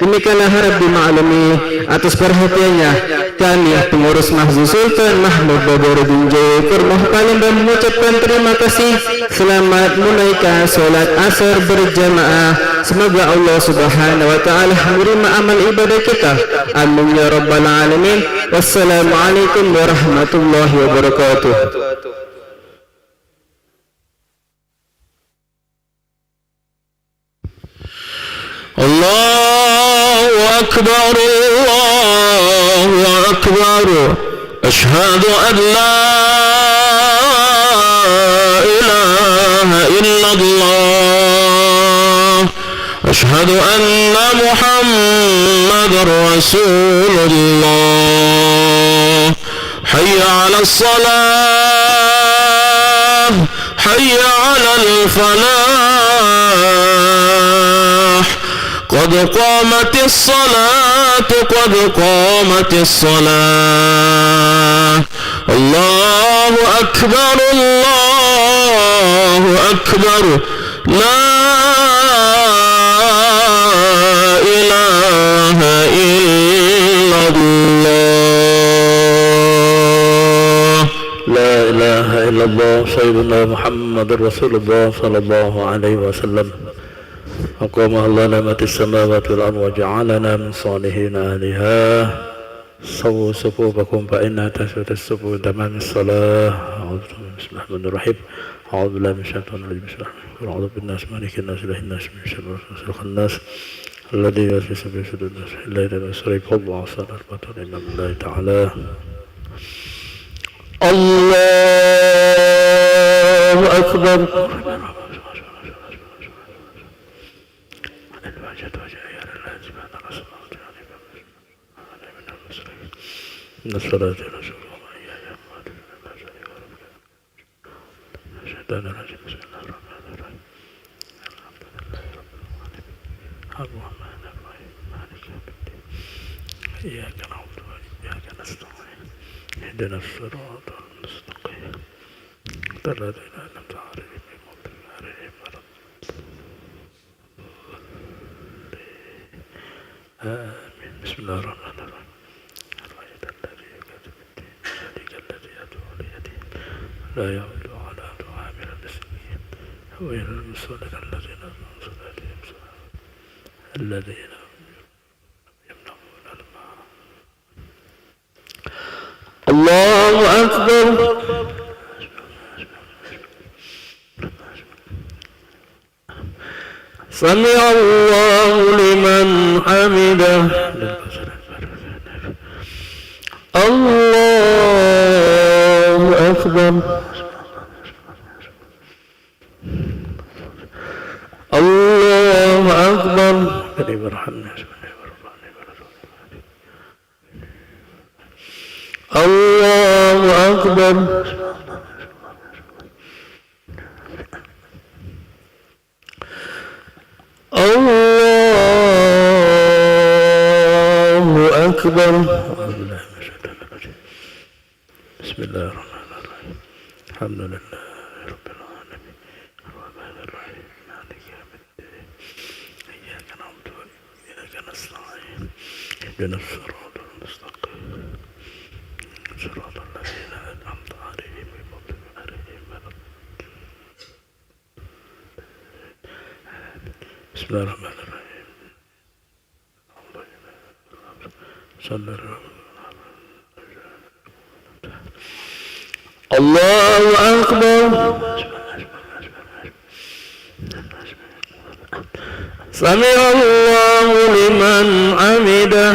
Demikianlah harap dimaklumi atas perhatiannya kami pengurus Mahzul Sultan Mahmud Babarudin Jayapur Palembang mengucapkan terima kasih. Selamat menunaikan sholat asar berjamaah. Semoga Allah Subhanahu wa taala menerima amal ibadah kita. Amin ya rabbal alamin. Wassalamualaikum warahmatullahi wabarakatuh. Allahu akbar, Allahu akbar. Asyhadu an la ilaha illallah. Asyhadu anna Muhammadar Rasulullah. Hayya 'alas salah, hayya 'alal falah. قد قامت الصلاة قد قامت الصلاة. الله أكبر الله أكبر. لا إله إلا الله. لا إله إلا الله. سيدنا محمد رسول الله صلى الله عليه وسلم. أقام الله نعمة السماوات والأرض وجعلنا من صالحين أهلها. صووا صفوفكم فإنها تسوية الصفوف تمام الصلاة. بسم الله الرحمن الرحيم. أعوذ بالله من الشيطان الرجيم. بسم الله الرحمن الرحيم. أعوذ بالناس مالك الناس إله الناس من شر الوسواس الناس الذي يوسوس في صدور الناس الليل والنهار. الله صلى الله عليه تعالى. الله أكبر. إن الصلاة رسول الله الشيطان الرجيم. بسم الله الرحمن الرحيم. الرحمن الرحيم مالك يوم الدين. إياك نعبد وإياك نستعين. اهدنا الصراط المستقيم صراط الذين أنعمت عليهم غير المغضوب عليهم ولا الضالين. آمين. بسم الله الرحمن الرحيم. لا يعود على عامل المسلمين وإلى المصلين الذين الذين يمنعون الماء. الله أكبر. سمع الله لمن حمده. الله أكبر. الله أكبر. الله أكبر. الله أكبر. بسم الله الرحمن الرحيم. الحمد لله رب العالمين الرحمن الرحيم مالك يوم الدين. إياك نعبد وإياك نستعين. اهدنا الصراط المستقيم صراط الذين أنعمت عليهم غير المغضوب عليهم ولا الضالين. بسم الله الرحمن الرحيم. صلى الله. الله أكبر. سمع الله لمن حمده.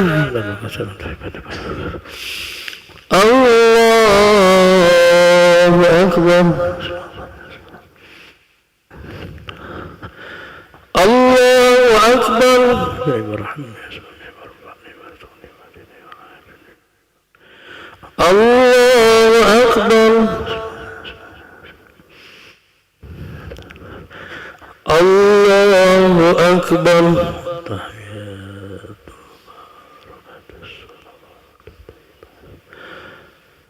الله أكبر. الله أكبر. الله أكبر. الله أكبر.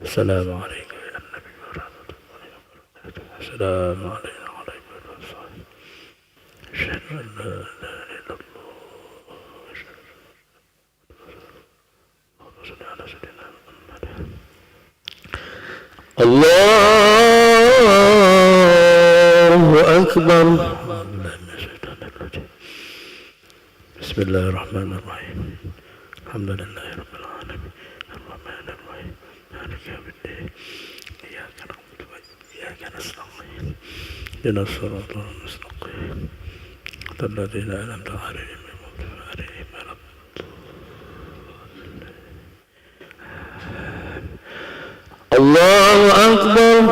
السلام عليكم يا النبي ورحمة الله وبركاته. السلام علينا وعليكم السلام. أشهد أن لا إله إلا الله. الله أكبر. بسم الله الرحمن الرحيم. الحمد لله رب العالمين الرحمن الرحيم مالك يوم الدين إياك نعبد وإياك نستعين اهدنا الصراط المستقيم صراط الذين أنعمت عليهم غير المغضوب عليهم ولا الضالين. الله أكبر.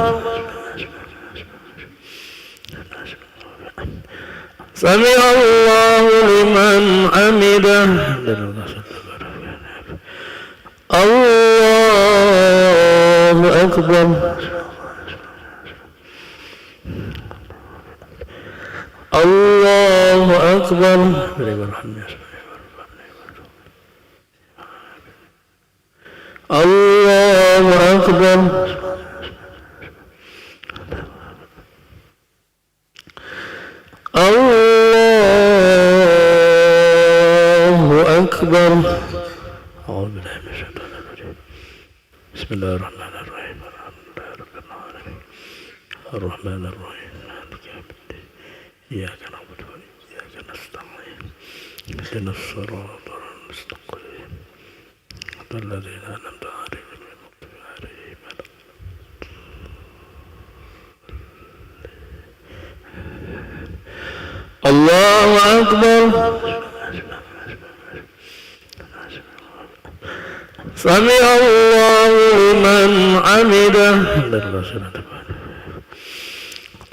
سمع الله لمن حمده. الله أكبر. الله أكبر. الله أكبر. الله أكبر. أعوذ بالله من الشيطان الرجيم. بسم الله الرحمن الرحيم الحمد لله رب العالمين الرحمن الرحيم مالك يوم الدين إياك نعبد وإياك نستعين اهدنا الصراط المستقيم صراط الذين أنعمت عليهم غير المغضوب عليهم ولا الضالين. الله أكبر. سمع الله لمن حمده.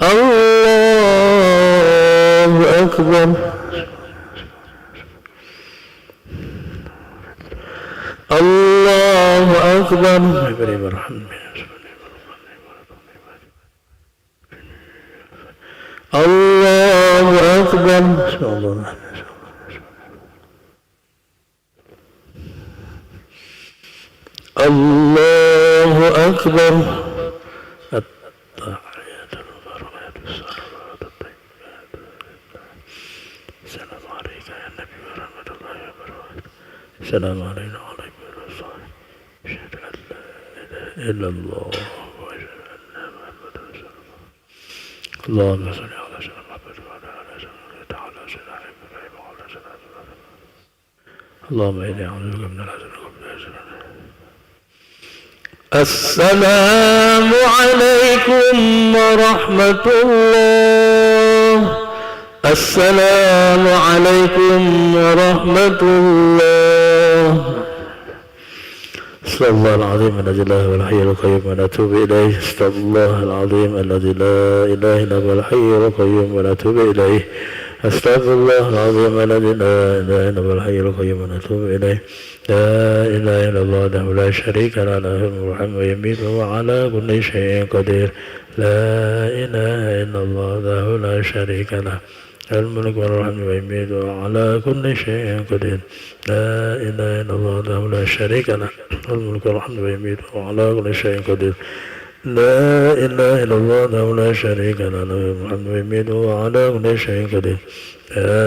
الله أكبر. الله أكبر. الله أكبر. الله أكبر. التحيات المباركات الصلوات الطيبات السلام عليك يا نبي ورحمة الله وبركاته. السلام علينا وعلى الصالحين. أشهد أن لا إله إلا الله وأشهد أن محمدا رسول الله. اللهم صل على سيدنا محمد وعلى آل سيدنا على سيدنا إبراهيم وعلى سيدنا إبراهيم. اللهم إني أعوذ بك من الحزن والحزن. السلام عليكم ورحمة الله. السلام عليكم ورحمة الله. استغفر الله العظيم الذي لا هو الحي القيوم ونتوب إليه. استغفر الله العظيم الذي لا إله إلا هو الحي القيوم ونتوب إليه. أستغفر الله العظيم الذي لا إله إلا هو الحي القيوم ونتوب إليه. لا إله إلا الله وحده لا شريك له له الملك ويميت وهو على كل شيء قدير. لا إله إلا الله وحده لا شريك له الملك والرحمة ويميت وهو على كل شيء قدير. لا إله إلا الله وحده لا شريك له الملك والرحمة ويميت وهو على كل شيء قدير. لا إله إلا الله وحده لا شريك له له الملك ويميت وهو على كل شيء قدير. لا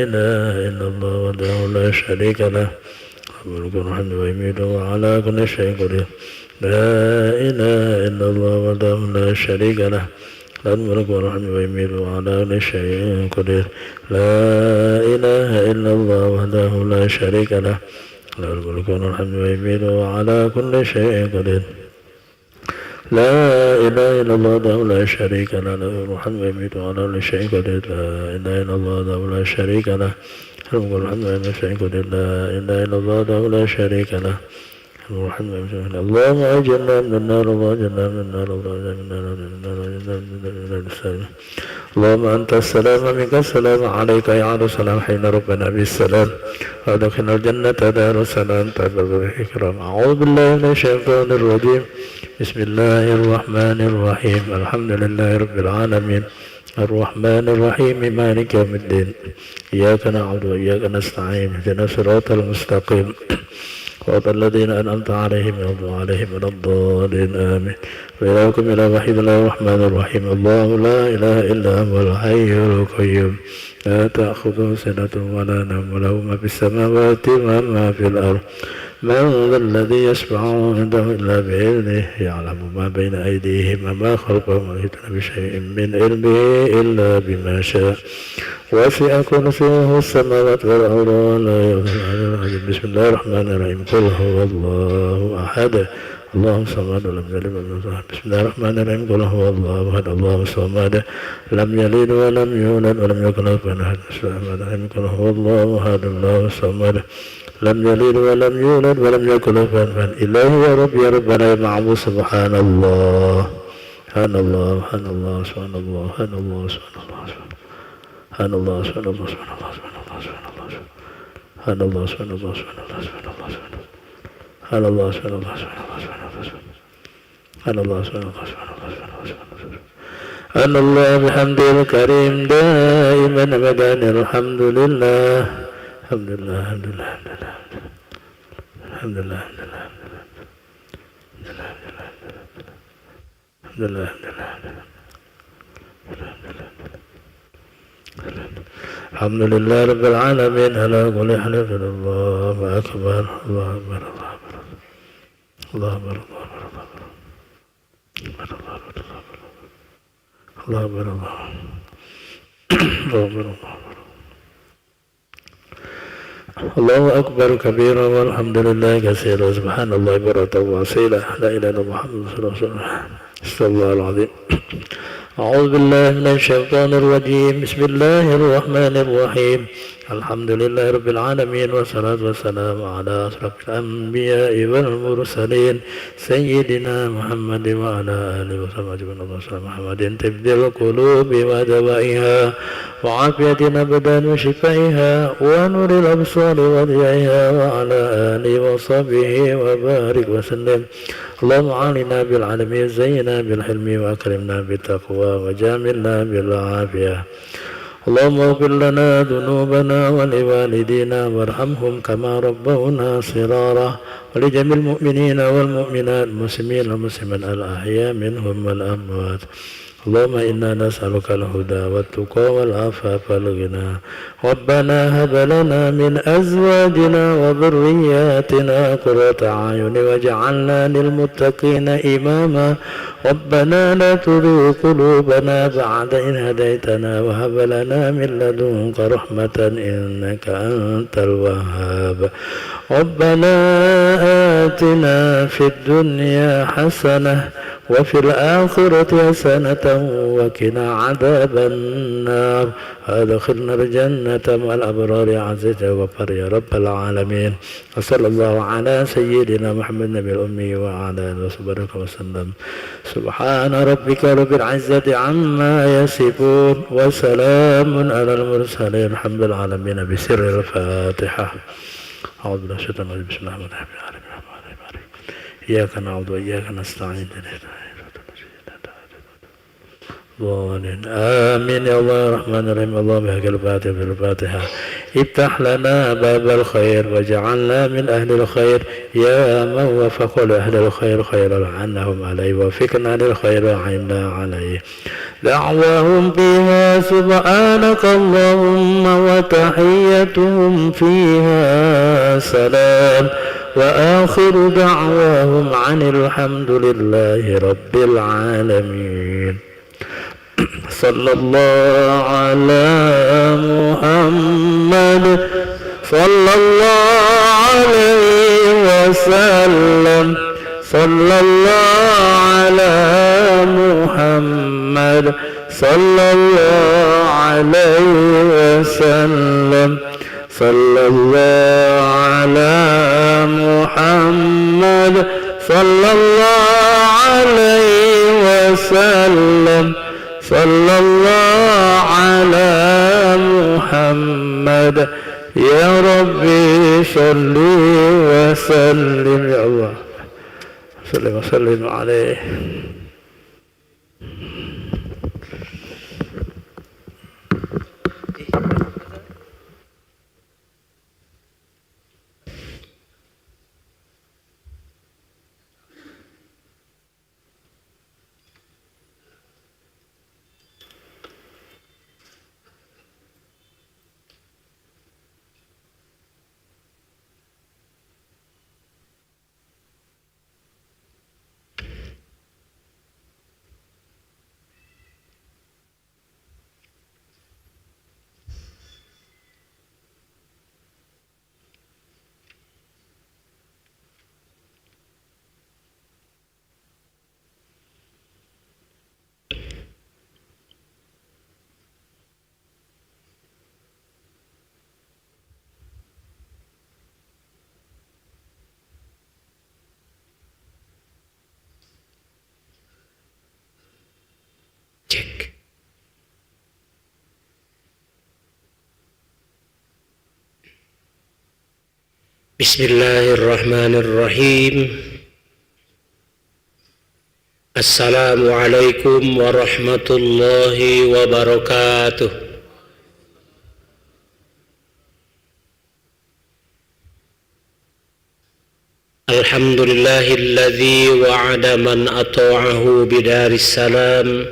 إله إلا الله وحده لا شريك له الملك والرحمة ويميت وهو على كل شيء قدير. لا إله إلا الله وحده لا شريك له الملك والرحمة ويميت وهو على كل شيء قدير. لا إله إلا الله وحده لا شريك له الملك والرحمة ويميت وهو على كل شيء قدير. لا إله إلا الله وحده لا شريك له الملك ويميت وهو على كل شيء قدير. لا إله إلا الله وحده لا شريك له الملك والرحمة ويميت وهو على كل شيء قدير. لا إله إلا الله وحده لا شريك له اللهم أجرنا من النار وأجرنا من النار اللهم أنت السلام ومنك السلام عليك يا عبد السلام حين ربنا بالسلام وأدخلنا الجنة دار السلام تبارك الإكرام. أعوذ بالله من الشيطان الرجيم. بسم الله الرحمن الرحيم. الحمد لله رب العالمين الرحمن الرحيم مالك يوم الدين إياك نعبد وإياك نستعين اهدنا الصراط المستقيم صراط الذين أنعمت عليهم غير المغضوب عليهم ولا الضالين آمين. وإلهكم إله واحد الله الرحمن الرحيم. الله لا إله إلا هو الحي القيوم لا تأخذه سنة ولا نوم له ما في السماوات وما في الأرض من ذا الذي يشفع عنده إلا بإذنه يعلم ما بين أيديهم وما خلفهم ولا يحيطون بشيء من علمه إلا بما شاء وسع كرسيه السماوات والأرض ولا يؤوده حفظهما بسم الله الرحمن الرحيم قل هو الله أحد الله الصمد لم يلد ولم يولد بسم الله الرحمن الرحيم قل هو الله أحد الله الصمد لم يلد ولم يولد ولم يكن له كفوا أحد بسم الله الرحمن الرحيم قل هو الله أحد الله الصمد لم يلد ولم يولد ولم يكن له كفوا أحد إلهي يا رب يا ربنا يا معبود سبحان الله سبحان الله سبحان الله سبحان الله سبحان الله سبحان الله سبحان الله سبحان الله سبحان الله سبحان الله سبحان الله سبحان الله سبحان الله سبحان الله سبحان الله سبحان الله سبحان الله سبحان الله بحمده الكريم دائما أبدا الحمد لله الحمد لله الحمد لله الحمد لله الحمد لله الحمد لله رب العالمين على كل حال الله أكبر الله أكبر الله أكبر الله أكبر الله أكبر الله أكبر كبيرا والحمد لله كثيرا سبحان الله بكرة وأصيلا لا إله إلا محمد رسول الله استغفر الله العظيم أعوذ بالله من الشيطان الرجيم بسم الله الرحمن الرحيم الحمد لله رب العالمين والصلاة والسلام على أشرف الأنبياء والمرسلين سيدنا محمد وعلى آله وصحبه أجمعين اللهم محمد تبدي القلوب ودوائها وعافية الأبدان وشفائها ونور الأبصار وضيائها وعلى آله وصحبه وبارك وسلم اللهم علنا بالعالمين زينا بالحلم وأكرمنا بالتقوى وجاملنا بالعافية اللهم اغفر لنا ذنوبنا ولوالدينا وارحمهم كما ربونا صغارا ولجميع المؤمنين والمؤمنات المسلمين والمسلمات الأحياء منهم والأموات اللهم إنا نسألك الهدى والتقى والعفاف والغنى ربنا هب لنا من أزواجنا وذرياتنا قرة أعين واجعلنا للمتقين إماما ربنا لا تزغ قلوبنا بعد إذ هديتنا وهب لنا من لدنك رحمة إنك أنت الوهاب ربنا آتنا في الدنيا حسنة وفي الآخرة حسنة وقنا عذاب النار أدخلنا الجنة مع الأبرار عزيز وغفر يا رب العالمين وصلى الله على سيدنا محمد النبي الأمي وعلى آله وصحبه وسلم سبحان ربك رب العزة عما يصفون وسلام على المرسلين الحمد لله العالمين بسر الفاتحة أعوذ بالله من الشيطان الرجيم بسم الله الرحمن الرحيم إياك نعبد وإياك نستعين آمين يا الله الرحمن الرحيم اللهم بحق الفاتحة في الفاتحة افتح لنا باب الخير واجعلنا من أهل الخير يا من وفق لأهل الخير خيرا عنهم عليه وفقنا للخير وعنا عليه دعواهم فيها سبحانك اللهم وتحيتهم فيها سلام وآخر دعواهم عن الحمد لله رب العالمين صلى الله على محمد صلى الله عليه وسلم صلى الله على محمد صلى الله عليه وسلم صلى الله على محمد صلى الله عليه وسلم صلى الله على محمد يا ربي صل وسلم يا الله صل وسلم عليه Bismillahirrahmanirrahim. Assalamualaikum warahmatullahi wabarakatuh. Alhamdulillahilladzi wa'ada man ata'ahu bidaris salam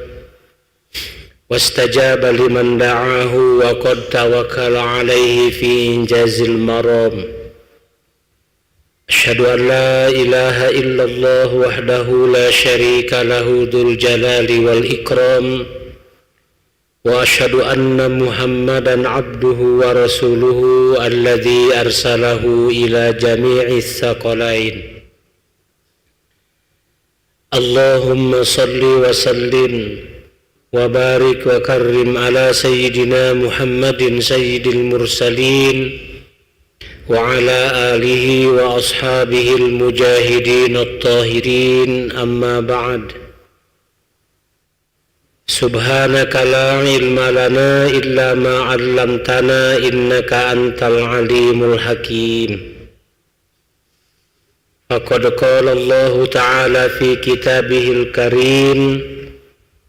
wastajaba liman da'ahu wa qad tawakkala alaihi fi injazil maram. Asyhadu an la ilaha illallah wahdahu la syarika lahu dzul jalali wal ikram wa asyhadu anna Muhammadan abduhu wa rasuluhu alladzi arsalahu ila jami'is tsaqalain. Allahumma salli wa sallim wa barik wa karrim ala sayyidina Muhammadin sayyidil mursalin wa ala alihi wa ashabihi al-mujahidin at-tahirin, amma ba'd. Subhanaka la ilma lana illa ma 'allamtana innaka antal alimul hakim. Faqad qala Allah ta'ala fi kitabihil karim,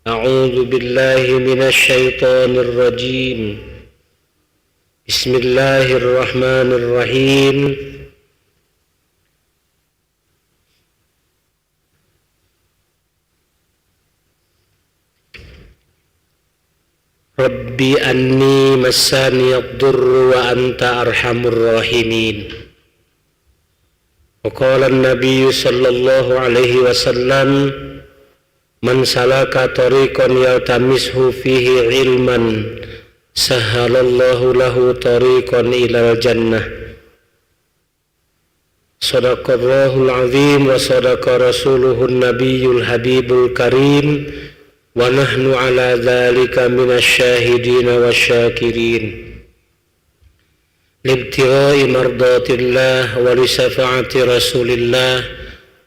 a'udzu billahi minasy syaithanir rajim. Bismillahirrahmanirrahim. Rabbi anni massani ad-durru wa anta arhamur rahimin. Wa qala an-nabiy sallallahu alaihi wasallam, man salaka tariqan yaltamishu fihi ilman sahhalallahu lahu tariqan ilal jannah. Sadaqallahul azim wa sadaqa rasuluhun nabiyyul habibul karim wa nahnu ala dhalika minasyahidin wasyakirin libtigha'i mardatillah wa lisafa'ati rasulillah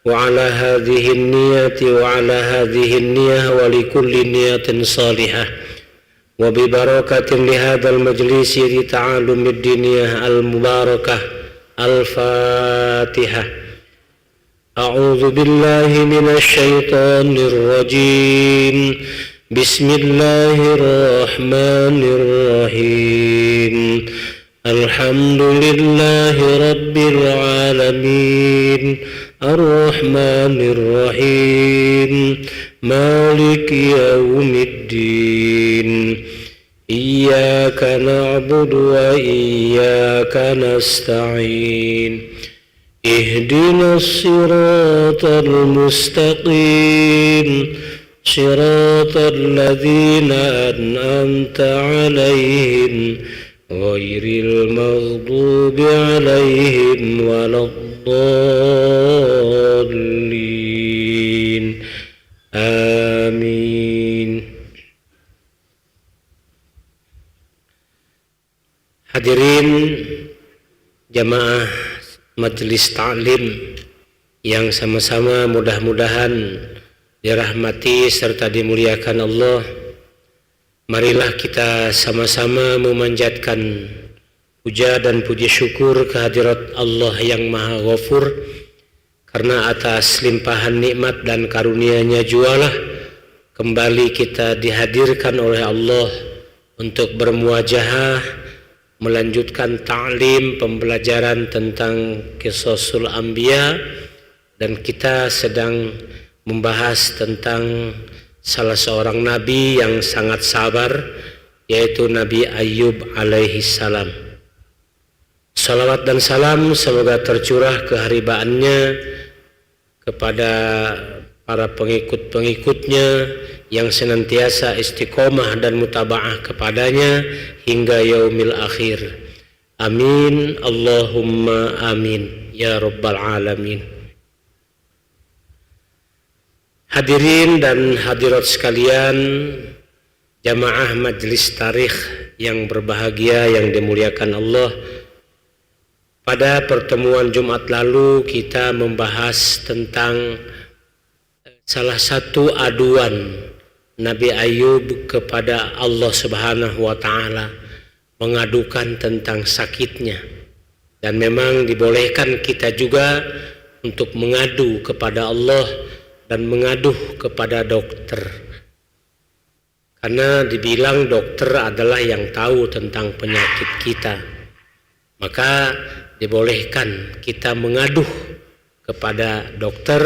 wa ala hadhihi niyati wa ala hadhihi niyah wa likulli niyatin salihah wa bi barakatin li hadzal majlis li ta'allumid diniyah al mubarakah. Al-Fatihah. A'udzu billahi minasy syaithanir rajim. Bismillahirrahmanirrahim. Alhamdulillahi rabbil alamin. Ar-Rahmanir Rahim. Maliki yaumiddin. Iyyaka na'budu wa iyyaka nasta'in. Ihdinas siratal mustaqim. Siratal ladzina an'amta 'alaihim ghairil maghdubi 'alaihim waladdallin. Amin. Hadirin jamaah majelis ta'lim yang sama-sama mudah-mudahan dirahmati serta dimuliakan Allah, marilah kita sama-sama memanjatkan puja dan puji syukur kehadirat Allah yang Maha Ghafur, karena atas limpahan nikmat dan karunia-Nya jualah kembali kita dihadirkan oleh Allah untuk bermuajahah melanjutkan ta'lim pembelajaran tentang Qisasul Anbiya, dan kita sedang membahas tentang salah seorang nabi yang sangat sabar, yaitu Nabi Ayyub alaihi salam. Salawat dan salam semoga tercurah keharibaannya kepada para pengikut-pengikutnya yang senantiasa istiqomah dan mutaba'ah kepadanya hingga yaumil akhir. Amin. Allahumma amin ya rabbal alamin. Hadirin dan hadirat sekalian, jamaah majelis tarikh yang berbahagia yang dimuliakan Allah, pada pertemuan Jumat lalu kita membahas tentang salah satu aduan Nabi Ayyub kepada Allah Subhanahu wa Ta'ala, mengadukan tentang sakitnya Dan memang dibolehkan kita juga untuk mengadu kepada Allah dan mengadu kepada dokter. Karena dibilang dokter adalah yang tahu tentang penyakit kita. Maka dibolehkan kita mengadu kepada dokter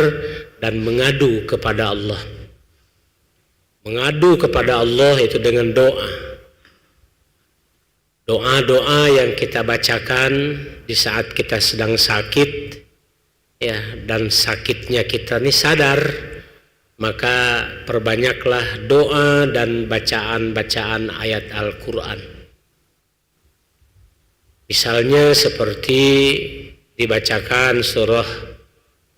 dan mengadu kepada Allah. Mengadu kepada Allah itu dengan doa. Doa-doa yang kita bacakan di saat kita sedang sakit, ya, dan sakitnya kita ini sadar, maka perbanyaklah doa dan bacaan-bacaan ayat Al-Quran. Misalnya seperti dibacakan surah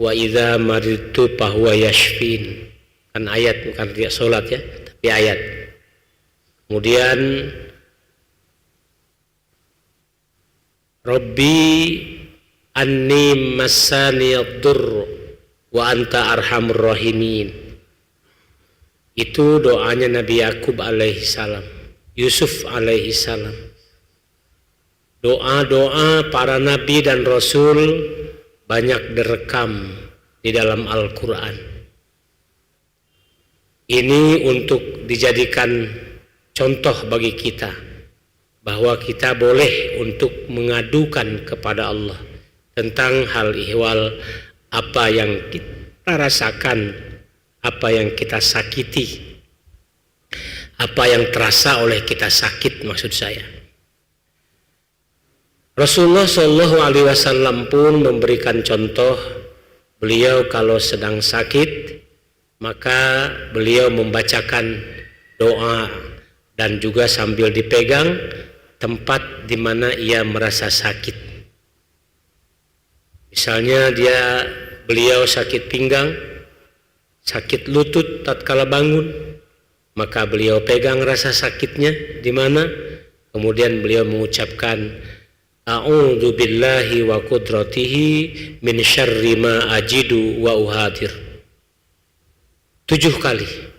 wa idza maridtu fahuwa yashfin. Kan ayat, bukan dia sholat ya, tapi ayat. Kemudian Rabbi anni massani ad-durr wa anta arhamur rahimin. Itu doanya Nabi Yakub alaihi salam, Yusuf alaihi salam. Doa-doa para nabi dan rasul banyak direkam di dalam Al-Quran. Ini untuk dijadikan contoh bagi kita bahwa kita boleh untuk mengadukan kepada Allah tentang hal ihwal, apa yang kita rasakan, apa yang kita sakiti, apa yang terasa oleh kita sakit, maksud saya. Rasulullah Shallallahu Alaihi Wasallam pun memberikan contoh. Beliau kalau sedang sakit, maka beliau membacakan doa dan juga sambil dipegang tempat di mana ia merasa sakit. Misalnya beliau sakit pinggang, sakit lutut tatkala bangun, maka beliau pegang rasa sakitnya di mana, kemudian beliau mengucapkan a'udzu billahi wa qudratihi min syarri ma ajidu wa uhadir. 7 kali.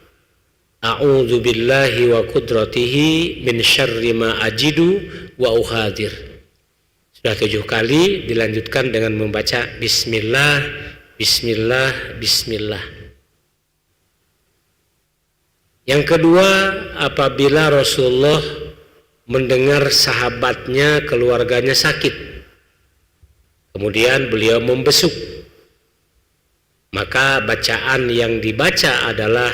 A'udzu billahi wa qudratihi min syarri ma ajidu wa uhadir. Sudah 7 kali, dilanjutkan dengan membaca bismillah, bismillah, bismillah. Yang kedua, apabila Rasulullah mendengar sahabatnya, keluarganya sakit, kemudian beliau membesuk, maka bacaan yang dibaca adalah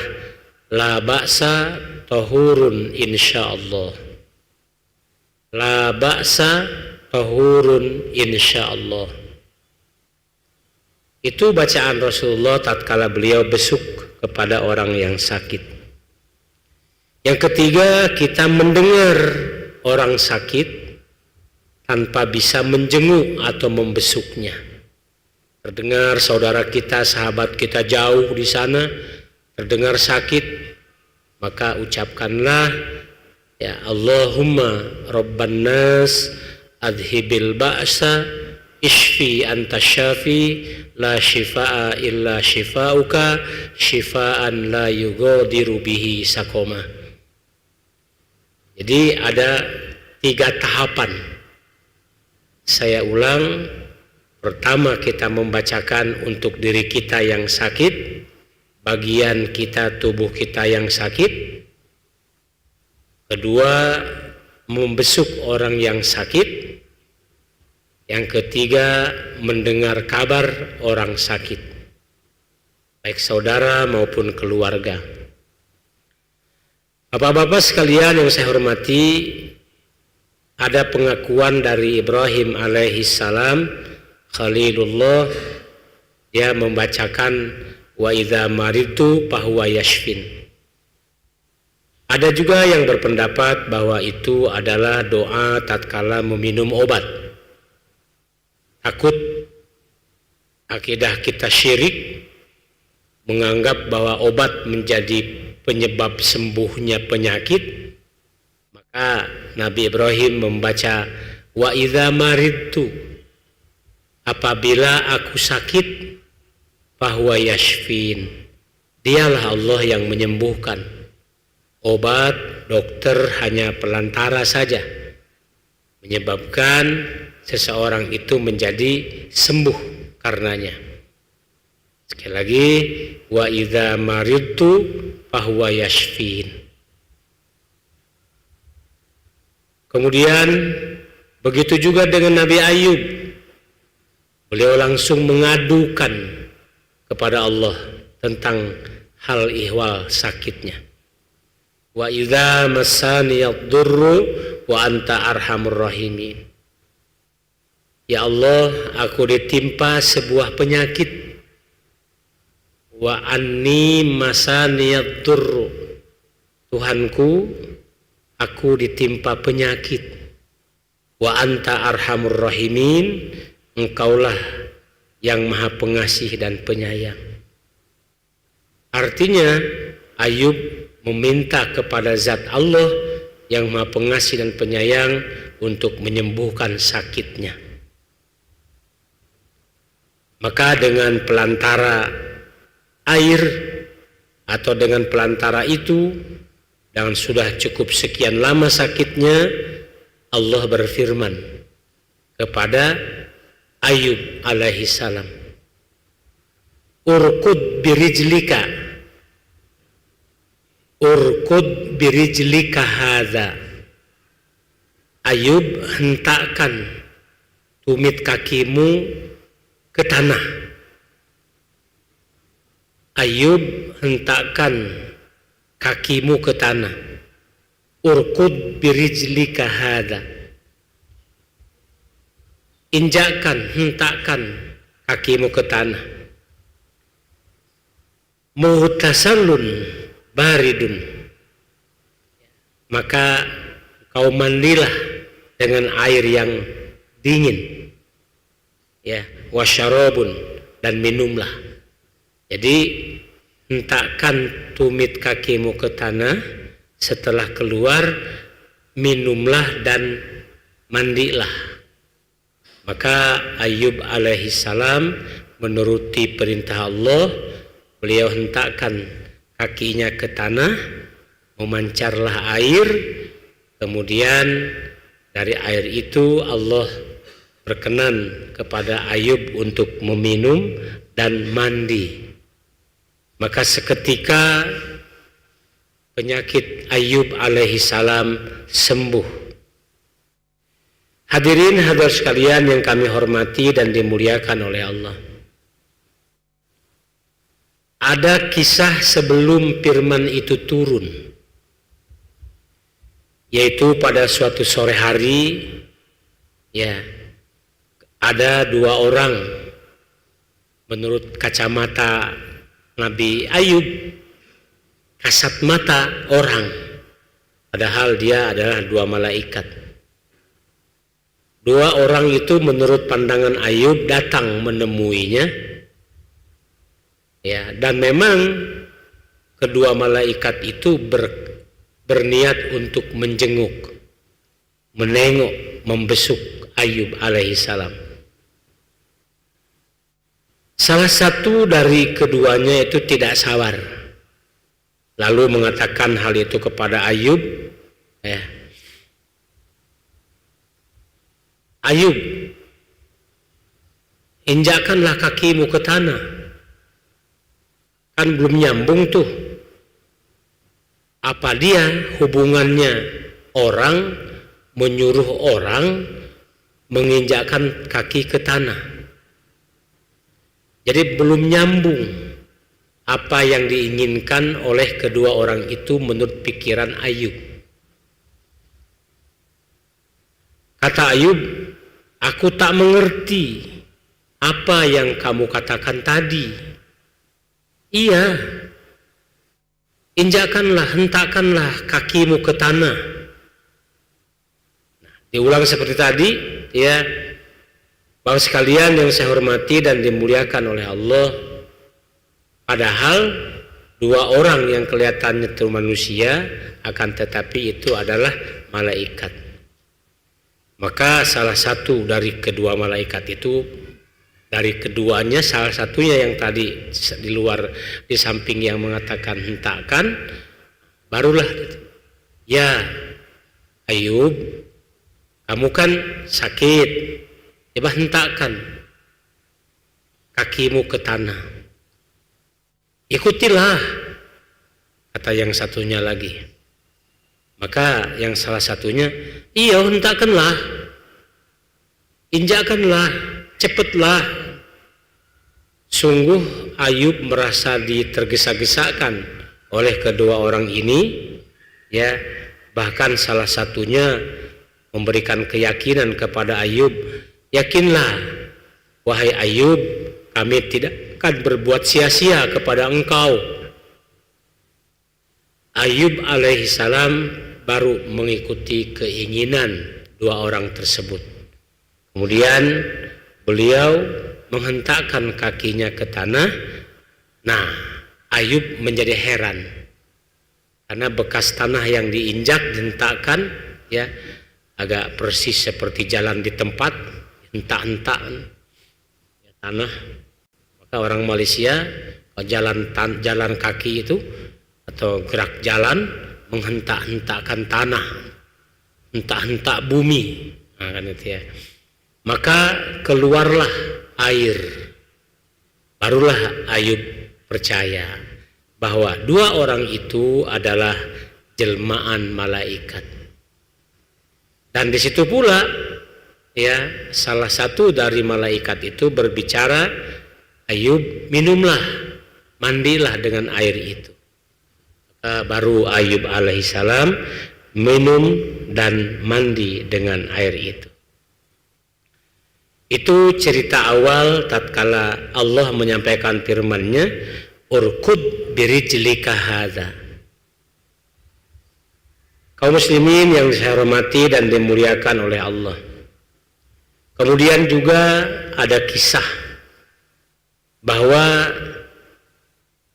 la ba'sa tahurun insyaallah. La ba'sa tahurun insyaallah. Itu bacaan Rasulullah tatkala beliau besuk kepada orang yang sakit. Yang ketiga, kita mendengar orang sakit tanpa bisa menjenguk atau membesuknya. Terdengar saudara kita, sahabat kita jauh di sana, terdengar sakit, maka ucapkanlah, ya Allahumma Rabban nas adhibil ba'sa ishfi anta syafi la shifaa illa shifauka shifaan la yughadiru bihi sakoma. Jadi ada 3 tahapan. Saya ulang. Pertama, kita membacakan untuk diri kita yang sakit, bagian kita tubuh kita yang sakit. Kedua, membesuk orang yang sakit. Yang ketiga, mendengar kabar orang sakit, baik saudara maupun keluarga. Bapak-bapak sekalian yang saya hormati, ada pengakuan dari Ibrahim alaihi salam, Khalilullah, dia membacakan wa idza maridtu fahuwa yashfin. Ada juga yang berpendapat bahwa itu adalah doa tatkala meminum obat. Takut akidah kita syirik, menganggap bahwa obat menjadi penyebab sembuhnya penyakit, maka Nabi Ibrahim membaca wa idza maridtu, apabila aku sakit, fahuwa yashfin, dialah Allah yang menyembuhkan. Obat, dokter hanya pelantara saja, menyebabkan seseorang itu menjadi sembuh karenanya. Sekali lagi, wa idza maridtu fahuwa yashfin. Kemudian begitu juga dengan Nabi Ayub. Beliau langsung mengadukan kepada Allah tentang hal ihwal sakitnya. Wa idza massaniyad durru wa anta arhamur rahimin. Ya Allah, aku ditimpa sebuah penyakit. Wa anni masaniyad durru. Tuhanku, aku ditimpa penyakit. Wa anta arhamur rahimin. Engkaulah yang maha pengasih dan penyayang. Artinya Ayub meminta kepada zat Allah yang maha pengasih dan penyayang untuk menyembuhkan sakitnya. Maka dengan pelantara air atau dengan pelantara itu, dan sudah cukup sekian lama sakitnya, Allah berfirman kepada Ayub alaihi salam, urkud birijlika hadza. Ayub, hentakkan tumit kakimu ke tanah. Ayub, hentakkan kakimu ke tanah. Urkud birijlika hadza. Injakkan, hentakkan kakimu ke tanah. Muhtasalun baridun. Maka kau mandilah dengan air yang dingin. Ya, wasyarabun, dan minumlah. Jadi hentakkan tumit kakimu ke tanah, setelah keluar minumlah dan mandilah. Maka Ayub alaihi salam menuruti perintah Allah. Beliau hentakkan kakinya ke tanah, memancarlah air. Kemudian dari air itu Allah berkenan kepada Ayub untuk meminum dan mandi. Maka seketika penyakit Ayub alaihi salam sembuh. Hadirin hadirat sekalian yang kami hormati dan dimuliakan oleh Allah. Ada kisah sebelum firman itu turun, yaitu pada suatu sore hari, ya, ada dua orang menurut kacamata Nabi Ayub, kasat mata orang, padahal dia adalah dua malaikat. Dua orang itu menurut pandangan Ayub datang menemuinya, ya, dan memang kedua malaikat itu berniat untuk menjenguk, menengok, membesuk Ayub alaihi salam. Salah satu dari keduanya itu tidak sabar, lalu mengatakan hal itu kepada Ayub, ya, Ayub, injakkanlah kakimu ke tanah. Kan belum nyambung tuh. Apa dia hubungannya orang menyuruh orang menginjakkan kaki ke tanah? Jadi belum nyambung apa yang diinginkan oleh kedua orang itu menurut pikiran Ayub. Kata Ayub, aku tak mengerti apa yang kamu katakan tadi. Iya, injakkanlah, hentakkanlah kakimu ke tanah. Nah, diulang seperti tadi, ya, Bapak sekalian yang saya hormati dan dimuliakan oleh Allah. Padahal dua orang yang kelihatannya itu manusia, akan tetapi itu adalah malaikat. Maka salah satu dari kedua malaikat itu, dari keduanya salah satunya yang tadi di luar, di samping yang mengatakan hentakkan, barulah, ya Ayub, kamu kan sakit, Coba hentakkan kakimu ke tanah. Ikutilah, kata yang satunya lagi. Maka yang salah satunya, iya hentakkanlah, injakkanlah, cepatlah. Sungguh Ayub merasa ditergesa-gesakan oleh kedua orang ini, ya. Bahkan salah satunya memberikan keyakinan kepada Ayub, yakinlah wahai Ayub, kami tidak akan berbuat sia-sia kepada engkau. Ayub alaihissalam baru mengikuti keinginan dua orang tersebut. Kemudian beliau menghentakkan kakinya ke tanah. Nah, Ayub menjadi heran karena bekas tanah yang diinjak, dihentakkan, ya, agak persis seperti jalan di tempat, hentak-hentak ya, tanah. Maka orang Malaysia jalan kaki itu atau gerak jalan menghentak-hentakkan tanah, hentak-hentak bumi, nah, kan itu ya. Maka keluarlah air. Barulah Ayub percaya bahwa dua orang itu adalah jelmaan malaikat. Dan di situ pula, ya, salah satu dari malaikat itu berbicara, Ayub, minumlah, mandilah dengan air itu. Maka baru Ayub alaihissalam minum dan mandi dengan air itu. Itu cerita awal tatkala Allah menyampaikan firman-Nya, urkud birijlika hadza. Kaum muslimin yang saya hormati dan dimuliakan oleh Allah. Kemudian juga ada kisah bahwa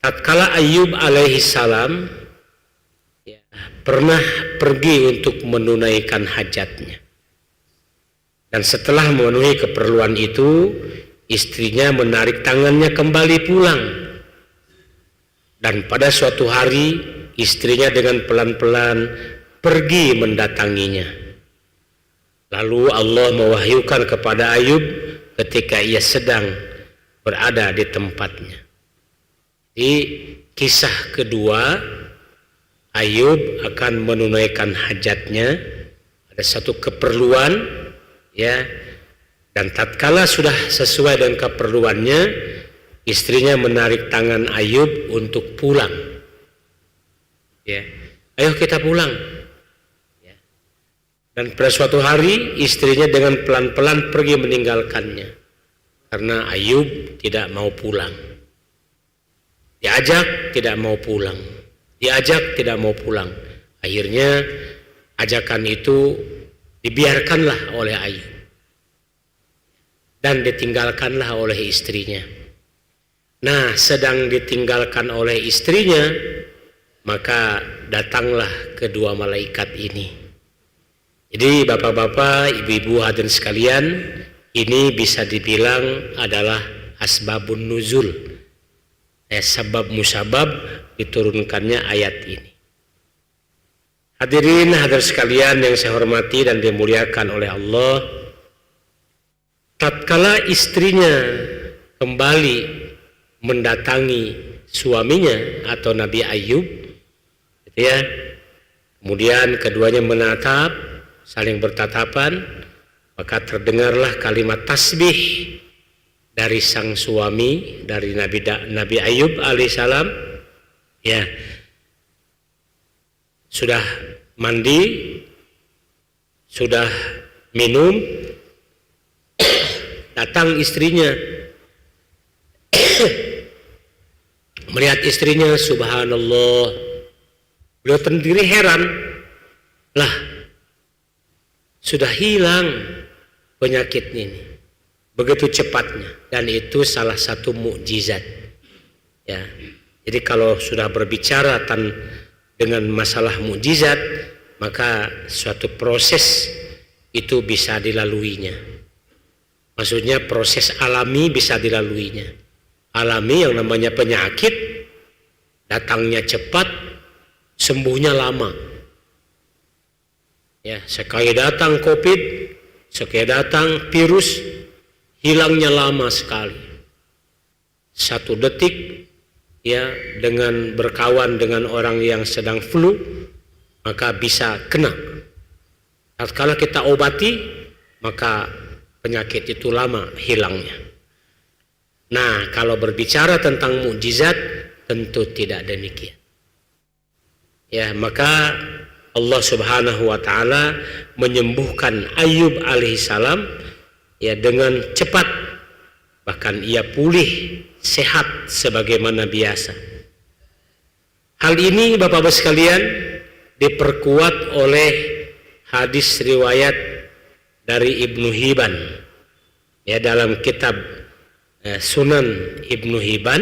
tatkala Ayub alaihissalam, ya, pernah pergi untuk menunaikan hajatnya. Dan setelah memenuhi keperluan itu, istrinya menarik tangannya kembali pulang. Dan pada suatu hari, istrinya dengan pelan-pelan pergi mendatanginya. Lalu Allah mewahyukan kepada Ayub ketika ia sedang berada di tempatnya. Di kisah kedua, Ayub akan menunaikan hajatnya, ada satu keperluan, ya, dan tatkala sudah sesuai dengan keperluannya, istrinya menarik tangan Ayub untuk pulang. Ya, ayo kita pulang. Ya. Dan pada suatu hari istrinya dengan pelan-pelan pergi meninggalkannya karena Ayub tidak mau pulang. Diajak tidak mau pulang. Diajak tidak mau pulang. Akhirnya ajakan itu dibiarkanlah oleh Ayub dan ditinggalkanlah oleh istrinya. Nah, sedang ditinggalkan oleh istrinya, maka datanglah kedua malaikat ini. Jadi bapak-bapak, ibu-ibu hadirin sekalian, ini bisa dibilang adalah asbabun nuzul, sebab musabab diturunkannya ayat ini. Hadirin hadirat sekalian yang saya hormati dan dimuliakan oleh Allah, tatkala istrinya kembali mendatangi suaminya atau Nabi Ayub, gitu ya, kemudian keduanya menatap, saling bertatapan, maka terdengarlah kalimat tasbih dari sang suami, dari Nabi Ayub alaihissalam, ya, sudah mandi, sudah minum, datang istrinya, melihat istrinya, subhanallah, beliau sendiri heran, lah, sudah hilang penyakitnya ini begitu cepatnya, dan itu salah satu mukjizat, ya. Jadi kalau sudah berbicara dengan masalah mukjizat, maka suatu proses itu bisa dilaluinya. Maksudnya proses alami bisa dilaluinya. Alami yang namanya penyakit, datangnya cepat, sembuhnya lama. Ya, sekali datang COVID, sekali datang virus, hilangnya lama sekali. 1 detik ya, dengan berkawan dengan orang yang sedang flu, maka bisa kena. Tatkala kita obati, maka penyakit itu lama hilangnya. Nah, kalau berbicara tentang mukjizat, tentu tidak demikian. Ya, maka Allah Subhanahu wa taala menyembuhkan Ayub alaihissalam ya dengan cepat, bahkan ia pulih sehat sebagaimana biasa. Hal ini Bapak-Bapak sekalian diperkuat oleh hadis riwayat dari Ibnu Hibban ya, dalam kitab Sunan Ibnu Hibban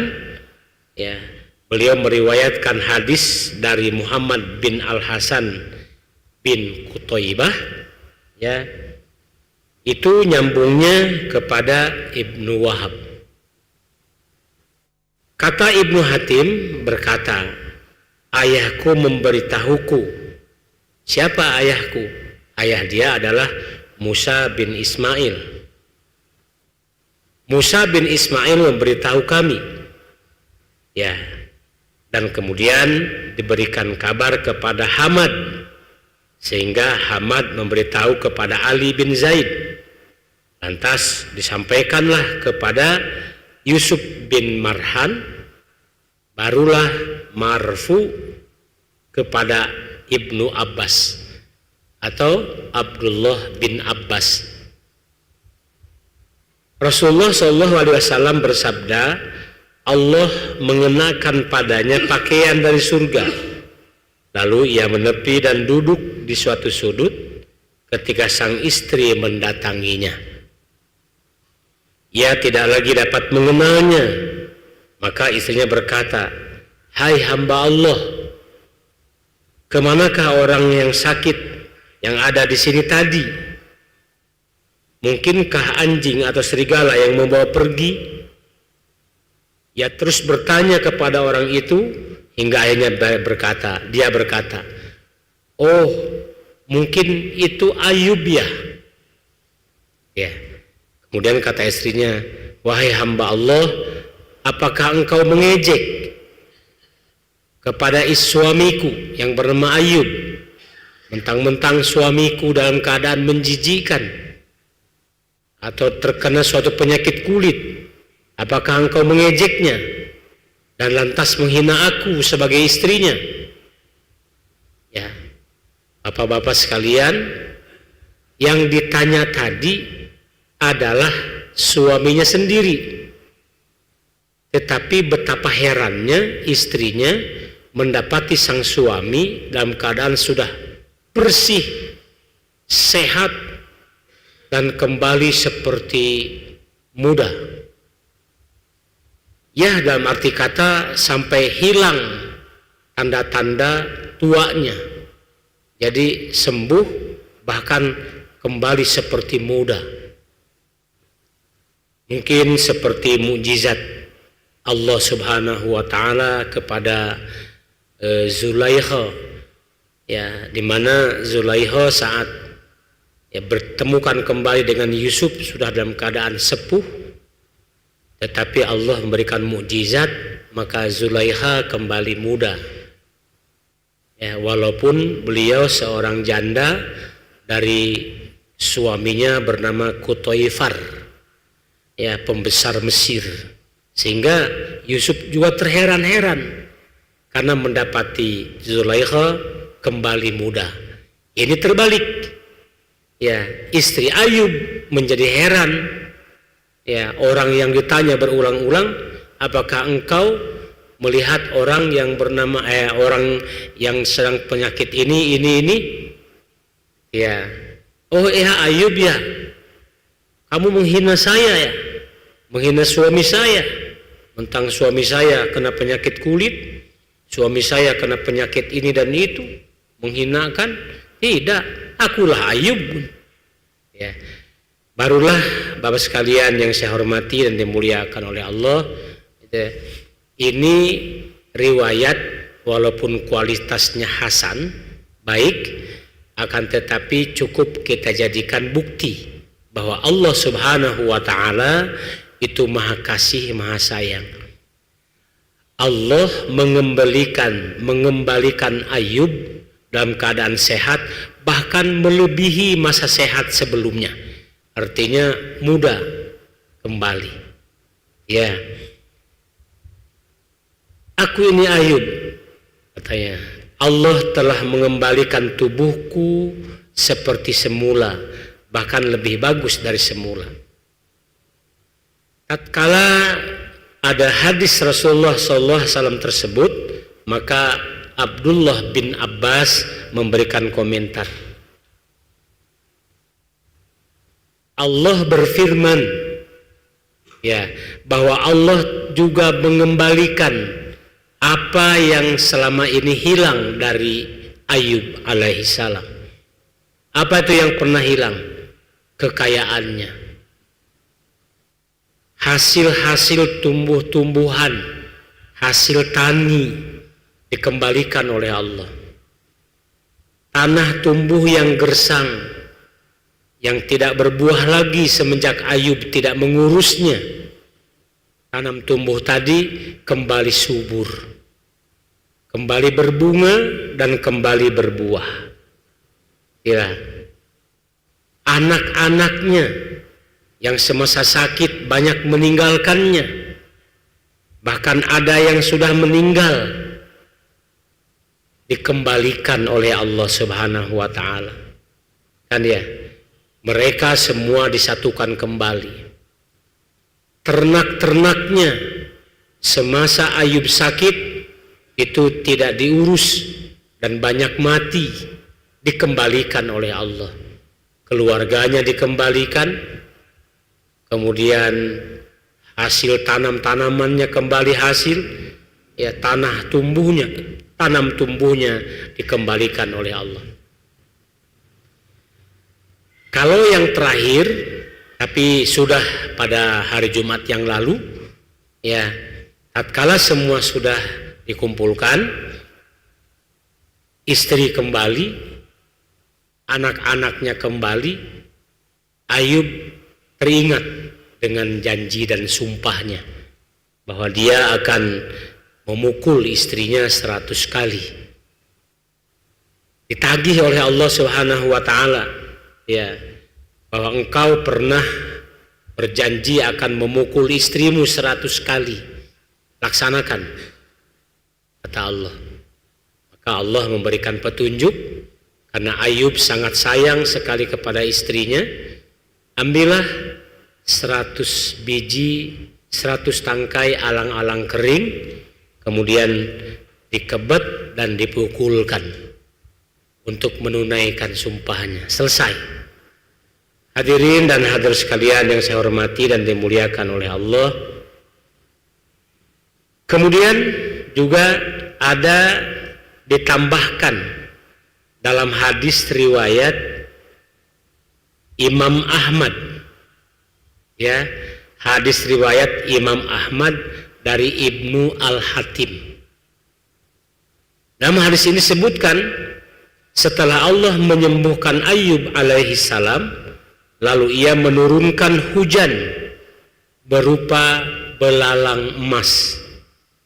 ya, beliau meriwayatkan hadis dari Muhammad bin Al-Hasan bin Qutaibah ya, itu nyambungnya kepada Ibnu Wahab. Kata Ibnu Hatim berkata, ayahku memberitahuku. Siapa ayahku? Ayah dia adalah Musa bin Ismail. Musa bin Ismail memberitahu kami. Ya. Dan kemudian diberikan kabar kepada Hamad, sehingga Hamad memberitahu kepada Ali bin Zaid. Lantas disampaikanlah kepada Yusuf bin Marhan, barulah marfu kepada Ibnu Abbas atau Abdullah bin Abbas. Rasulullah SAW bersabda, Allah mengenakan padanya pakaian dari surga. Lalu ia menepi dan duduk di suatu sudut ketika sang istri mendatanginya. Ia tidak lagi dapat mengenalnya. Maka istrinya berkata, hai hamba Allah, kemanakah orang yang sakit yang ada di sini tadi? Mungkinkah anjing atau serigala yang membawa pergi? Ia terus bertanya kepada orang itu hingga akhirnya dia berkata, oh mungkin itu Ayub ya. Ya. Kemudian kata istrinya, wahai hamba Allah, apakah engkau mengejek kepada suamiku yang bernama Ayub? Mentang-mentang suamiku dalam keadaan menjijikkan atau terkena suatu penyakit kulit, apakah engkau mengejeknya dan lantas menghina aku sebagai istrinya? Ya, Bapak-bapak sekalian, yang ditanya tadi adalah suaminya sendiri. Tetapi betapa herannya istrinya mendapati sang suami dalam keadaan sudah bersih, sehat, dan kembali seperti muda. Ya, dalam arti kata sampai hilang tanda-tanda tuanya. Jadi sembuh, bahkan kembali seperti muda. Mungkin seperti mukjizat Allah Subhanahu wa taala kepada Zulaikha, ya, di mana Zulaikha saat bertemukan kembali dengan Yusuf sudah dalam keadaan sepuh, tetapi Allah memberikan mukjizat, maka Zulaikha kembali muda. Ya, walaupun beliau seorang janda dari suaminya bernama Qutaifar, ya, pembesar Mesir, sehingga Yusuf juga terheran-heran karena mendapati Zulaikha kembali muda. Ini terbalik. Ya, istri Ayub menjadi heran. Ya, orang yang ditanya berulang-ulang, apakah engkau melihat orang yang bernama orang yang sedang penyakit ini? Ya, oh ya Ayub ya, kamu menghina saya ya, menghina suami saya. Mentang suami saya kena penyakit kulit, suami saya kena penyakit ini dan itu, menghinakan? Tidak, akulah Ayub. Ya, barulah Bapak sekalian yang saya hormati dan dimuliakan oleh Allah, ini riwayat walaupun kualitasnya hasan, baik, akan tetapi cukup kita jadikan bukti bahwa Allah Subhanahu wa ta'ala itu maha kasih, maha sayang. Allah mengembalikan Ayub dalam keadaan sehat, bahkan melebihi masa sehat sebelumnya. Artinya muda kembali. Ya. Aku ini Ayub, katanya. Allah telah mengembalikan tubuhku seperti semula, bahkan lebih bagus dari semula. Tatkala ada hadis Rasulullah SAW tersebut, maka Abdullah bin Abbas memberikan komentar. Allah berfirman, ya, bahwa Allah juga mengembalikan apa yang selama ini hilang dari Ayub alaihissalam. Apa itu yang pernah hilang? Kekayaannya. Hasil-hasil tumbuh-tumbuhan, hasil tani dikembalikan oleh Allah. Tanah tumbuh yang gersang, yang tidak berbuah lagi semenjak Ayub tidak mengurusnya. Tanam tumbuh tadi kembali subur, kembali berbunga dan kembali berbuah. Ya. Anak-anaknya yang semasa sakit banyak meninggalkannya, bahkan ada yang sudah meninggal, dikembalikan oleh Allah Subhanahu wa ta'ala. Kan ya, mereka semua disatukan kembali. Ternak-ternaknya semasa Ayub sakit itu tidak diurus dan banyak mati, dikembalikan oleh Allah. Keluarganya dikembalikan, kemudian hasil tanam-tanamannya kembali hasil, ya, tanam tumbuhnya dikembalikan oleh Allah. Kalau yang terakhir, tapi sudah pada hari Jumat yang lalu, ya, tatkala semua sudah dikumpulkan, istri kembali, anak-anaknya kembali, Ayub teringat dengan janji dan sumpahnya bahwa dia akan memukul istrinya 100 kali. Ditagih oleh Allah Subhanahu wa ta'ala, ya, bahwa engkau pernah berjanji akan memukul istrimu 100 kali. Laksanakan, kata Allah. Maka Allah memberikan petunjuk, karena Ayub sangat sayang sekali kepada istrinya. Ambillah 100 biji, 100 tangkai alang-alang kering, kemudian dikebet dan dipukulkan untuk menunaikan sumpahnya. Selesai. Hadirin dan hadir sekalian yang saya hormati dan dimuliakan oleh Allah. Kemudian juga ada ditambahkan dalam hadis riwayat Imam Ahmad, ya, hadis riwayat Imam Ahmad dari Ibnu Al-Hatim. Dalam hadis ini disebutkan, setelah Allah menyembuhkan Ayub alaihi salam, lalu ia menurunkan hujan berupa belalang emas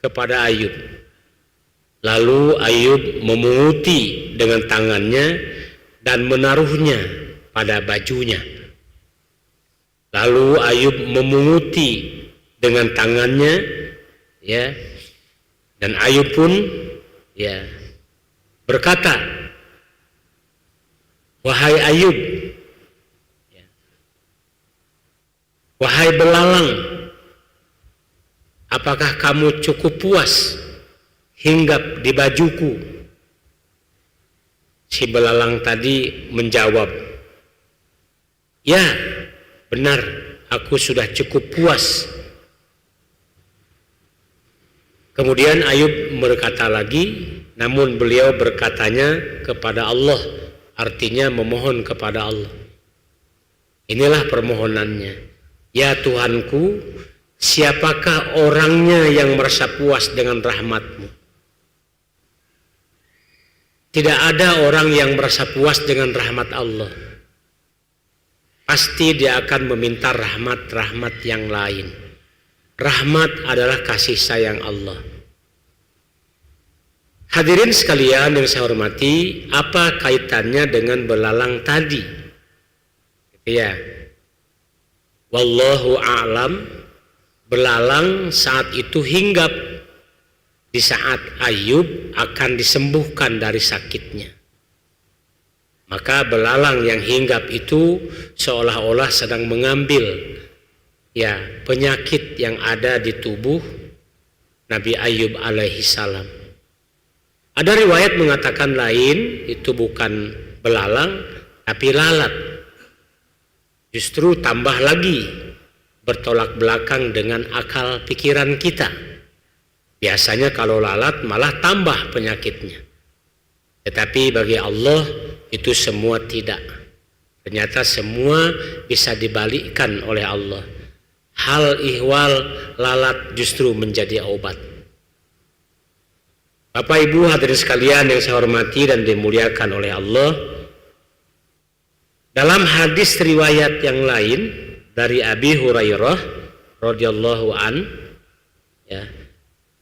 kepada Ayub. Lalu Ayub memunguti dengan tangannya dan menaruhnya pada bajunya. Lalu Ayub memunguti dengan tangannya, ya, dan Ayub pun, ya, berkata, wahai Ayub, ya, wahai belalang, apakah kamu cukup puas hinggap di bajuku? Si belalang tadi menjawab, ya, benar, aku sudah cukup puas. Kemudian Ayub berkata lagi, namun beliau berkatanya kepada Allah, artinya memohon kepada Allah. Inilah permohonannya, ya Tuhanku, siapakah orangnya yang merasa puas dengan rahmat-Mu? Tidak ada orang yang merasa puas dengan rahmat Allah. pasti dia akan meminta rahmat-rahmat yang lain. Rahmat adalah kasih sayang Allah. Hadirin sekalian yang saya hormati, apa kaitannya dengan belalang tadi? Ya, wallahu a'lam. Belalang saat itu hinggap di saat Ayub akan disembuhkan dari sakitnya. Maka belalang yang hinggap itu seolah-olah sedang mengambil penyakit yang ada di tubuh Nabi Ayub alaihi salam. Ada riwayat mengatakan lain, itu bukan belalang tapi lalat. Justru tambah lagi bertolak belakang dengan akal pikiran kita. Biasanya kalau lalat malah tambah penyakitnya. Tetapi bagi Allah itu semua tidak. Ternyata semua bisa dibalikkan oleh Allah. Hal ihwal lalat justru menjadi obat. Bapak Ibu hadirin sekalian yang saya hormati dan dimuliakan oleh Allah, dalam hadis riwayat yang lain dari Abi Hurairah radhiyallahu an,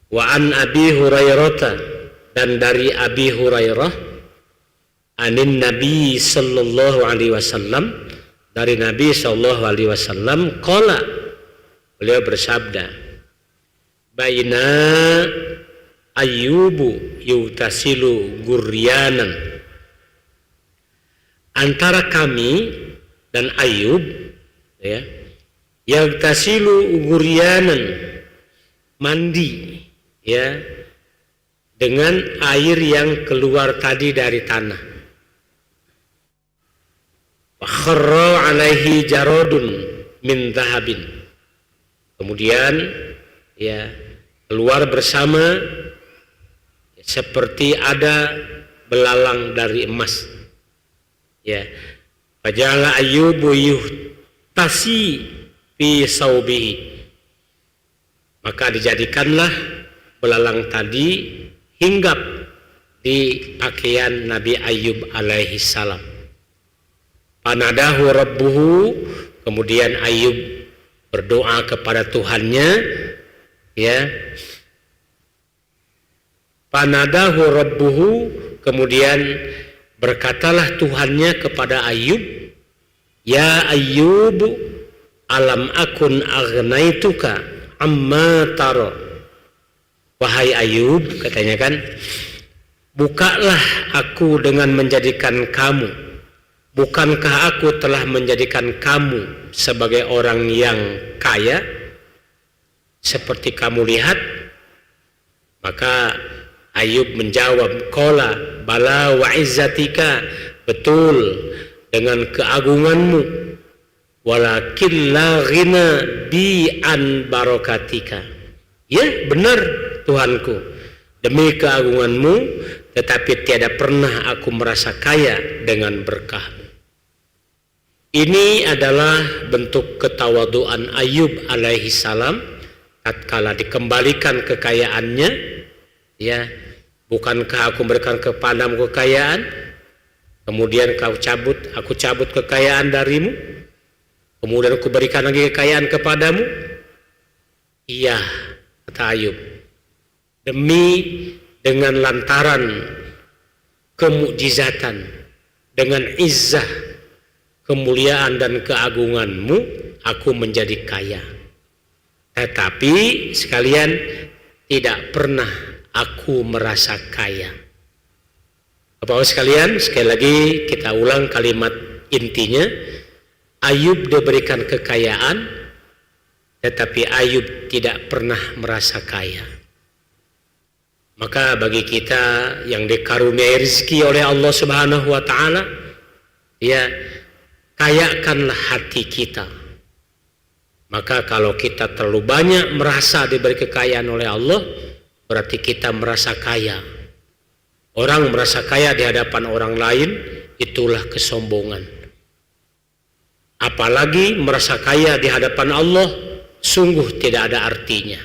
wa an Abi Hurairah, dan dari Abi Hurairah anin Nabi sallallahu alaihi wasallam, dari Nabi sallallahu alaihi wasallam, qala, beliau bersabda, baina Ayyubu yutasilu guryanan, antara kami dan Ayub yagtasilu guryanan, mandi dengan air yang keluar tadi dari tanah. Wa kharra alaihi jaradun min dhahabin, kemudian keluar bersama seperti ada belalang dari emas. Faja'ala Ayyubu yuhtasi fi saubihi, maka dijadikanlah belalang tadi hinggap di pakaian Nabi Ayub alaihi salam. Panadahu rabbuhu, kemudian Ayub berdoa kepada Tuhannya, Panadahu rabbuhu, kemudian berkatalah Tuhannya kepada Ayub, ya Ayub, alam akun agnaituka amma taro. Wahai Ayub, katanya kan, bukalah aku dengan menjadikan kamu. Bukankah aku telah menjadikan kamu sebagai orang yang kaya seperti kamu lihat? Maka Ayub menjawab, qala bala wa izzatika, betul dengan keagunganmu, walakin la ghina bi an barakatika. Ya, benar Tuhanku, demi keagunganmu, tetapi tiada pernah aku merasa kaya dengan berkahmu. Ini adalah bentuk ketawaduan Ayub alaihi salam tatkala dikembalikan kekayaannya. Bukankah aku memberikan kepadamu kekayaan, kemudian aku cabut kekayaan darimu, kemudian aku berikan lagi kekayaan kepadamu? Iya, kata Ayub, dengan lantaran kemukjizatan, dengan izzah, kemuliaan dan keagunganmu, aku menjadi kaya. Tetapi sekalian, tidak pernah aku merasa kaya. Bapak-Bapak sekalian, sekali lagi kita ulang kalimat intinya. Ayub diberikan kekayaan, tetapi Ayub tidak pernah merasa kaya. Maka bagi kita yang dikaruniai rezeki oleh Allah Subhanahu wa taala, kayakanlah hati kita. Maka kalau kita terlalu banyak merasa diberi kekayaan oleh Allah, berarti kita merasa kaya. Orang merasa kaya di hadapan orang lain, itulah kesombongan. Apalagi merasa kaya di hadapan Allah, sungguh tidak ada artinya.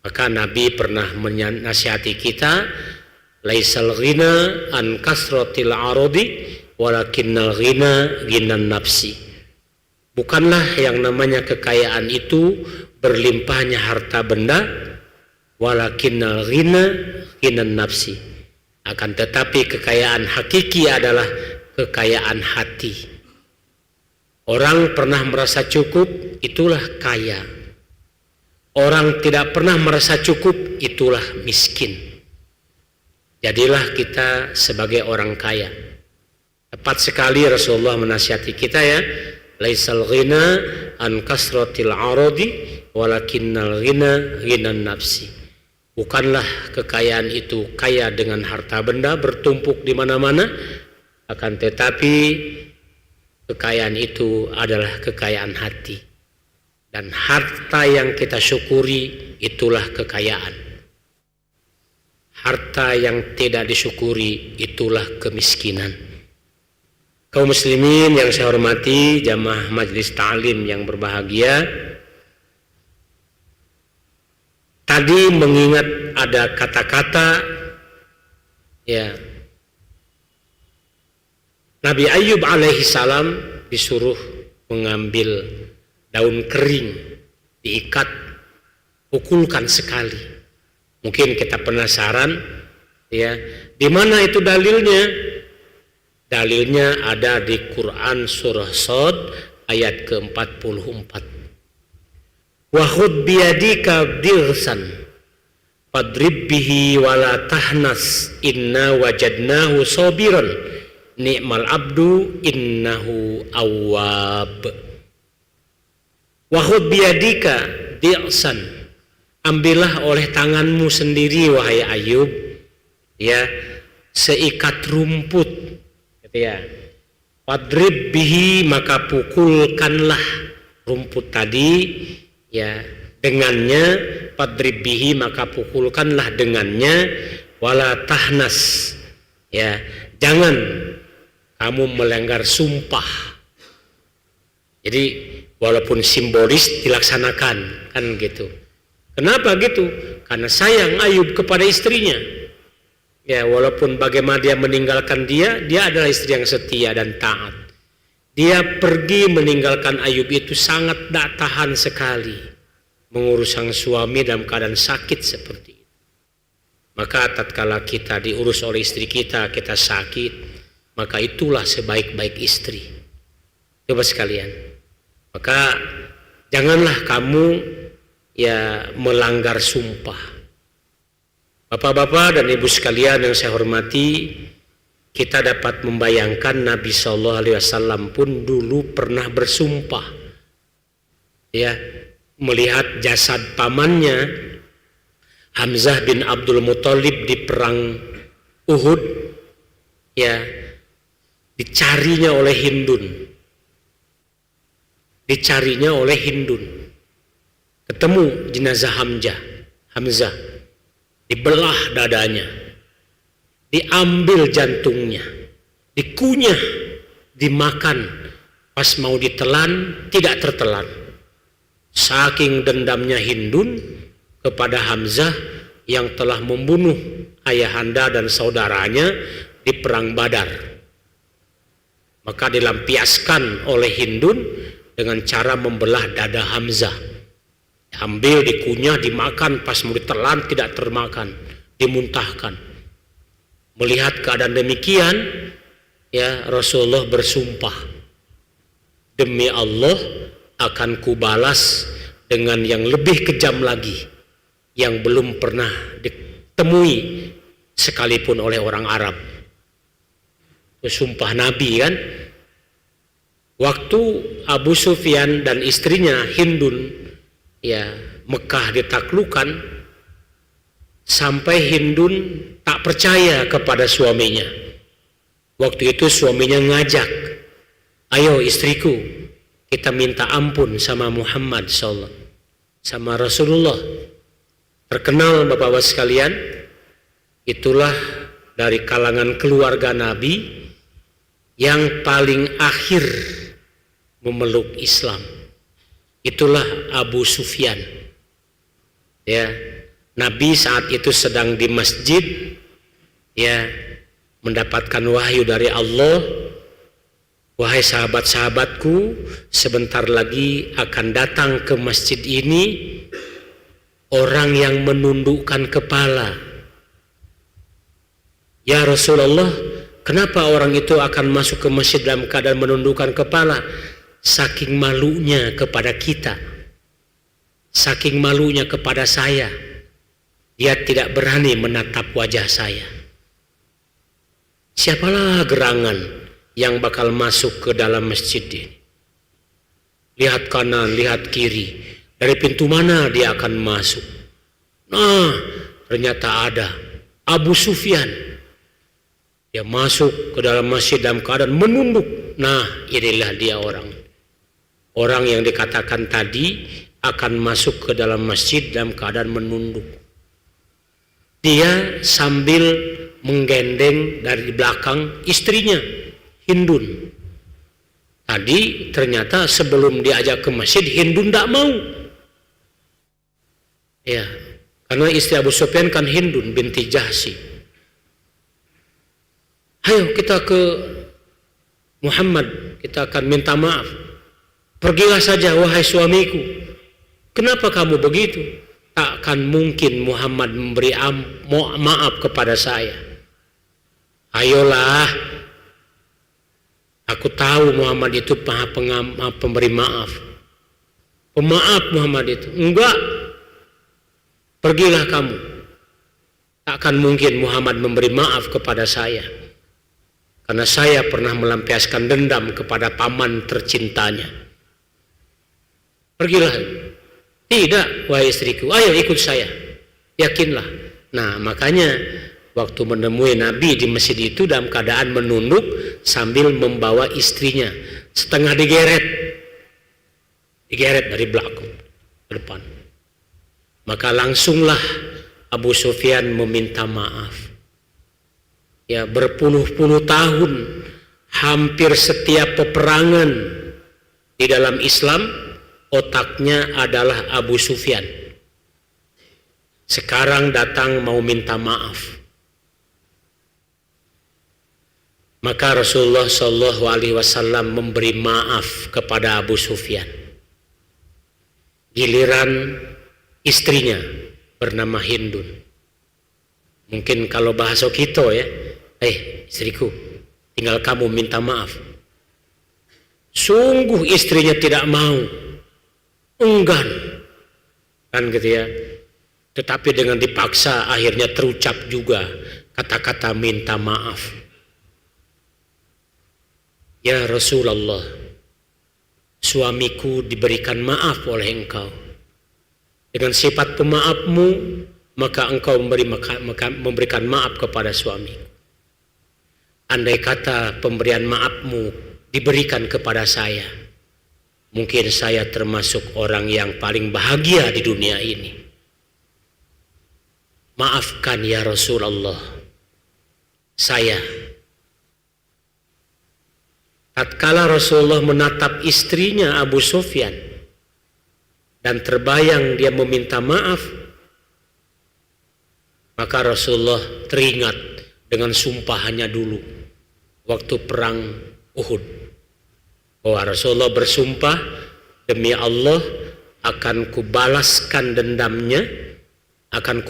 Maka Nabi pernah menasihati kita, laisal ghina an kasratil aradi walakinnal ghina ghinan nafsi. Bukanlah yang namanya kekayaan itu berlimpahnya harta benda, walakinnal ghina ghinan nafsi. Akan tetapi kekayaan hakiki adalah kekayaan hati. Orang pernah merasa cukup, itulah kaya. Orang tidak pernah merasa cukup, itulah miskin. Jadilah kita sebagai orang kaya. Tepat sekali Rasulullah menasihati kita ya, laisal ghina an kasratil aradi walakinnal ghina ghinan nafsi. Bukanlah kekayaan itu kaya dengan harta benda bertumpuk di mana-mana, akan tetapi kekayaan itu adalah kekayaan hati. Dan harta yang kita syukuri itulah kekayaan. Harta yang tidak disyukuri itulah kemiskinan. Kaum muslimin yang saya hormati, jamaah majelis ta'lim yang berbahagia, tadi mengingat ada kata-kata ya, Nabi Ayub alaihi salam disuruh mengambil daun kering, diikat, pukulkan sekali. Mungkin kita penasaran ya, di mana itu dalilnya? Dalilnya ada di Quran surah Shad ayat ke-44. Wa khudh biyadika dirsan fadrib bihi wala tahnas inna wajadnahu sabiran ni'mal abdu innahu awwab. Wa khudh biyadika dirsan, ambillah oleh tanganmu sendiri wahai Ayub ya, seikat rumput gitu ya. Fadrib bihi, maka pukulkanlah rumput tadi ya dengannya. Fadrib bihi, maka pukulkanlah dengannya. Wala tahnas ya, jangan kamu melanggar sumpah. Jadi walaupun simbolis dilaksanakan kan gitu. Kenapa gitu? Karena sayang Ayub kepada istrinya. Ya, walaupun bagaimana dia meninggalkan dia adalah istri yang setia dan taat. Dia pergi meninggalkan Ayub itu sangat tak tahan sekali mengurus sang suami dalam keadaan sakit seperti itu. Maka tatkala kita diurus oleh istri kita, kita sakit, maka itulah sebaik-baik istri. Coba sekalian. Maka janganlah kamu ya melanggar sumpah. Bapak-bapak dan ibu sekalian yang saya hormati, kita dapat membayangkan Nabi SAW pun dulu pernah bersumpah ya, melihat jasad pamannya Hamzah bin Abdul Muthalib di perang Uhud ya, dicarinya oleh Hindun, ketemu jenazah Hamzah, dibelah dadanya, diambil jantungnya, dikunyah, dimakan, pas mau ditelan tidak tertelan. Saking dendamnya Hindun kepada Hamzah yang telah membunuh ayahanda dan saudaranya di perang Badar. Maka dilampiaskan oleh Hindun dengan cara membelah dada Hamzah. Ambil, dikunyah, dimakan, pas mau ditelan tidak termakan, dimuntahkan. Melihat keadaan demikian ya, Rasulullah bersumpah, demi Allah akan kubalas dengan yang lebih kejam lagi yang belum pernah ditemui sekalipun oleh orang Arab. Itu sumpah Nabi kan. Waktu Abu Sufyan dan istrinya Hindun ya Mekah ditaklukkan, sampai Hindun tak percaya kepada suaminya. Waktu itu suaminya ngajak, ayo istriku, kita minta ampun sama Muhammad SAW, sama Rasulullah. Terkenal bapak-bapak sekalian, itulah dari kalangan keluarga Nabi yang paling akhir memeluk Islam. Itulah Abu Sufyan. Ya, Nabi saat itu sedang di masjid, ya, mendapatkan wahyu dari Allah. Wahai sahabat-sahabatku, sebentar lagi akan datang ke masjid ini orang yang menundukkan kepala. Ya Rasulullah, kenapa orang itu akan masuk ke masjid dalam keadaan menundukkan kepala? Saking malunya kepada kita, saking malunya kepada saya, dia tidak berani menatap wajah saya. Siapalah gerangan yang bakal masuk ke dalam masjid ini? Lihat kanan, lihat kiri, dari pintu mana dia akan masuk? Nah, ternyata ada Abu Sufyan. Dia masuk ke dalam masjid dalam keadaan menunduk. Nah, inilah dia orang yang dikatakan tadi akan masuk ke dalam masjid dalam keadaan menunduk. Dia sambil menggendeng dari belakang istrinya, Hindun. Tadi ternyata sebelum diajak ke masjid, Hindun tidak mau. Ya, karena istri Abu Sufyan kan Hindun binti Jahsy. Ayo kita ke Muhammad, kita akan minta maaf. Pergilah saja wahai suamiku. Kenapa kamu begitu? Takkan mungkin Muhammad memberi maaf kepada saya. Ayolah. Aku tahu Muhammad itu pemberi maaf. Pemaaf Muhammad itu. Enggak. Pergilah kamu. Takkan mungkin Muhammad memberi maaf kepada saya. Karena saya pernah melampiaskan dendam kepada paman tercintanya. Pergilah. Tidak, wahai istriku, ayo ikut saya. Yakinlah. Nah, makanya waktu menemui Nabi di masjid itu dalam keadaan menunduk sambil membawa istrinya, setengah digeret dari belakang ke depan. Maka langsunglah Abu Sufyan meminta maaf. Ya, berpuluh-puluh tahun hampir setiap peperangan di dalam Islam otaknya adalah Abu Sufyan. Sekarang datang mau minta maaf. Maka Rasulullah SAW memberi maaf kepada Abu Sufyan. Giliran istrinya bernama Hindun. Mungkin kalau bahasa kita ya, istriku, tinggal kamu minta maaf. Sungguh istrinya tidak mau, enggan, kan gitu ya. Tetapi dengan dipaksa akhirnya terucap juga kata-kata minta maaf. Ya Rasulullah, suamiku diberikan maaf oleh engkau. Dengan sifat pemaafmu, maka engkau memberikan maaf kepada suamiku. Andai kata pemberian maafmu diberikan kepada saya, mungkin saya termasuk orang yang paling bahagia di dunia ini. Maafkan ya Rasulullah saya. Tatkala Rasulullah menatap istrinya Abu Sufyan dan terbayang dia meminta maaf, maka Rasulullah teringat dengan sumpahannya dulu waktu perang Uhud. Bahwa Rasulullah bersumpah, demi Allah akan kubalaskan dendamnya, akan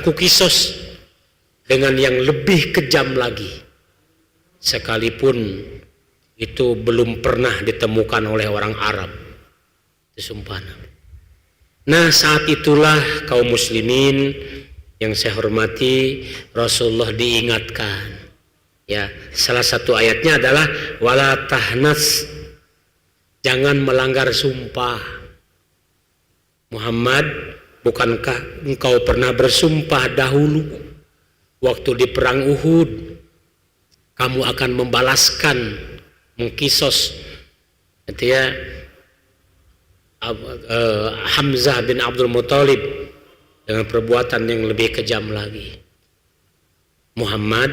kukisos dengan yang lebih kejam lagi, sekalipun itu belum pernah ditemukan oleh orang Arab. Itu sumpah. Nah, saat itulah kaum muslimin yang saya hormati, Rasulullah diingatkan. Ya, salah satu ayatnya adalah wala tahnas, jangan melanggar sumpah. Muhammad, bukankah engkau pernah bersumpah dahulu waktu di perang Uhud kamu akan membalaskan, mengkisos itu ya Hamzah bin Abdul Muthalib dengan perbuatan yang lebih kejam lagi. Muhammad,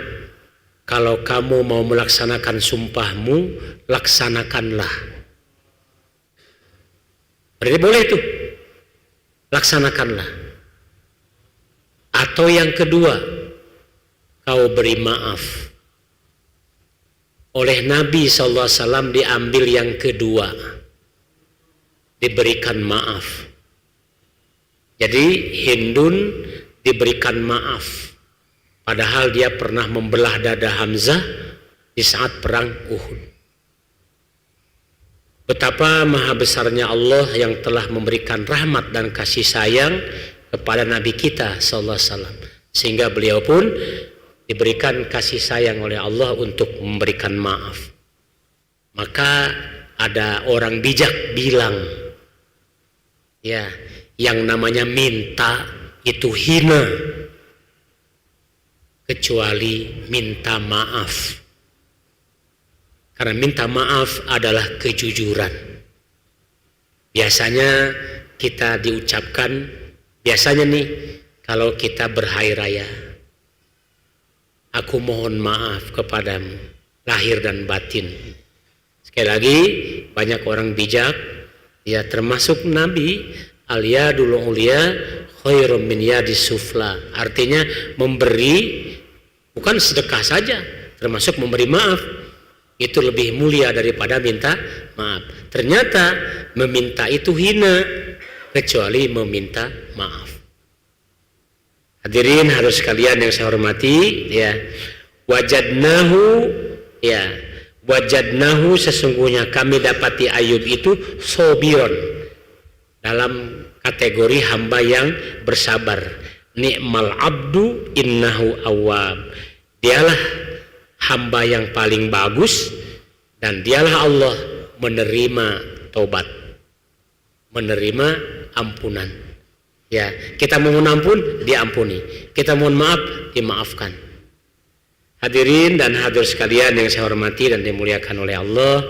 kalau kamu mau melaksanakan sumpahmu, laksanakanlah. Berarti boleh itu, laksanakanlah. Atau yang kedua, kau beri maaf. oleh Nabi SAW diambil yang kedua, diberikan maaf. Jadi Hindun diberikan maaf, padahal dia pernah membelah dada Hamzah di saat perang Uhud. Betapa maha besarnya Allah yang telah memberikan rahmat dan kasih sayang kepada Nabi kita sallallahu alaihi wasallam, sehingga beliau pun diberikan kasih sayang oleh Allah untuk memberikan maaf. Maka ada orang bijak bilang, ya, yang namanya minta itu hina kecuali minta maaf. Karena minta maaf adalah kejujuran. Biasanya kita diucapkan, biasanya nih kalau kita berhari raya, aku mohon maaf kepadamu lahir dan batin. Sekali lagi, banyak orang bijak, ya termasuk Nabi, al-yadul ulia khairum min yadis sufla. Artinya memberi bukan sedekah saja, termasuk memberi maaf. Itu lebih mulia daripada minta maaf. Ternyata meminta itu hina kecuali meminta maaf. Hadirin harus sekalian yang saya hormati, ya, wajadnahu sesungguhnya kami dapati Ayub itu sobiron, dalam kategori hamba yang bersabar. Ni'mal abdu innahu awwab. Dialah hamba yang paling bagus, dan dialah Allah menerima taubat, menerima ampunan. Ya, kita mohon ampun, diampuni. Kita mohon maaf, dimaafkan. Hadirin dan hadirat sekalian yang saya hormati dan dimuliakan oleh Allah,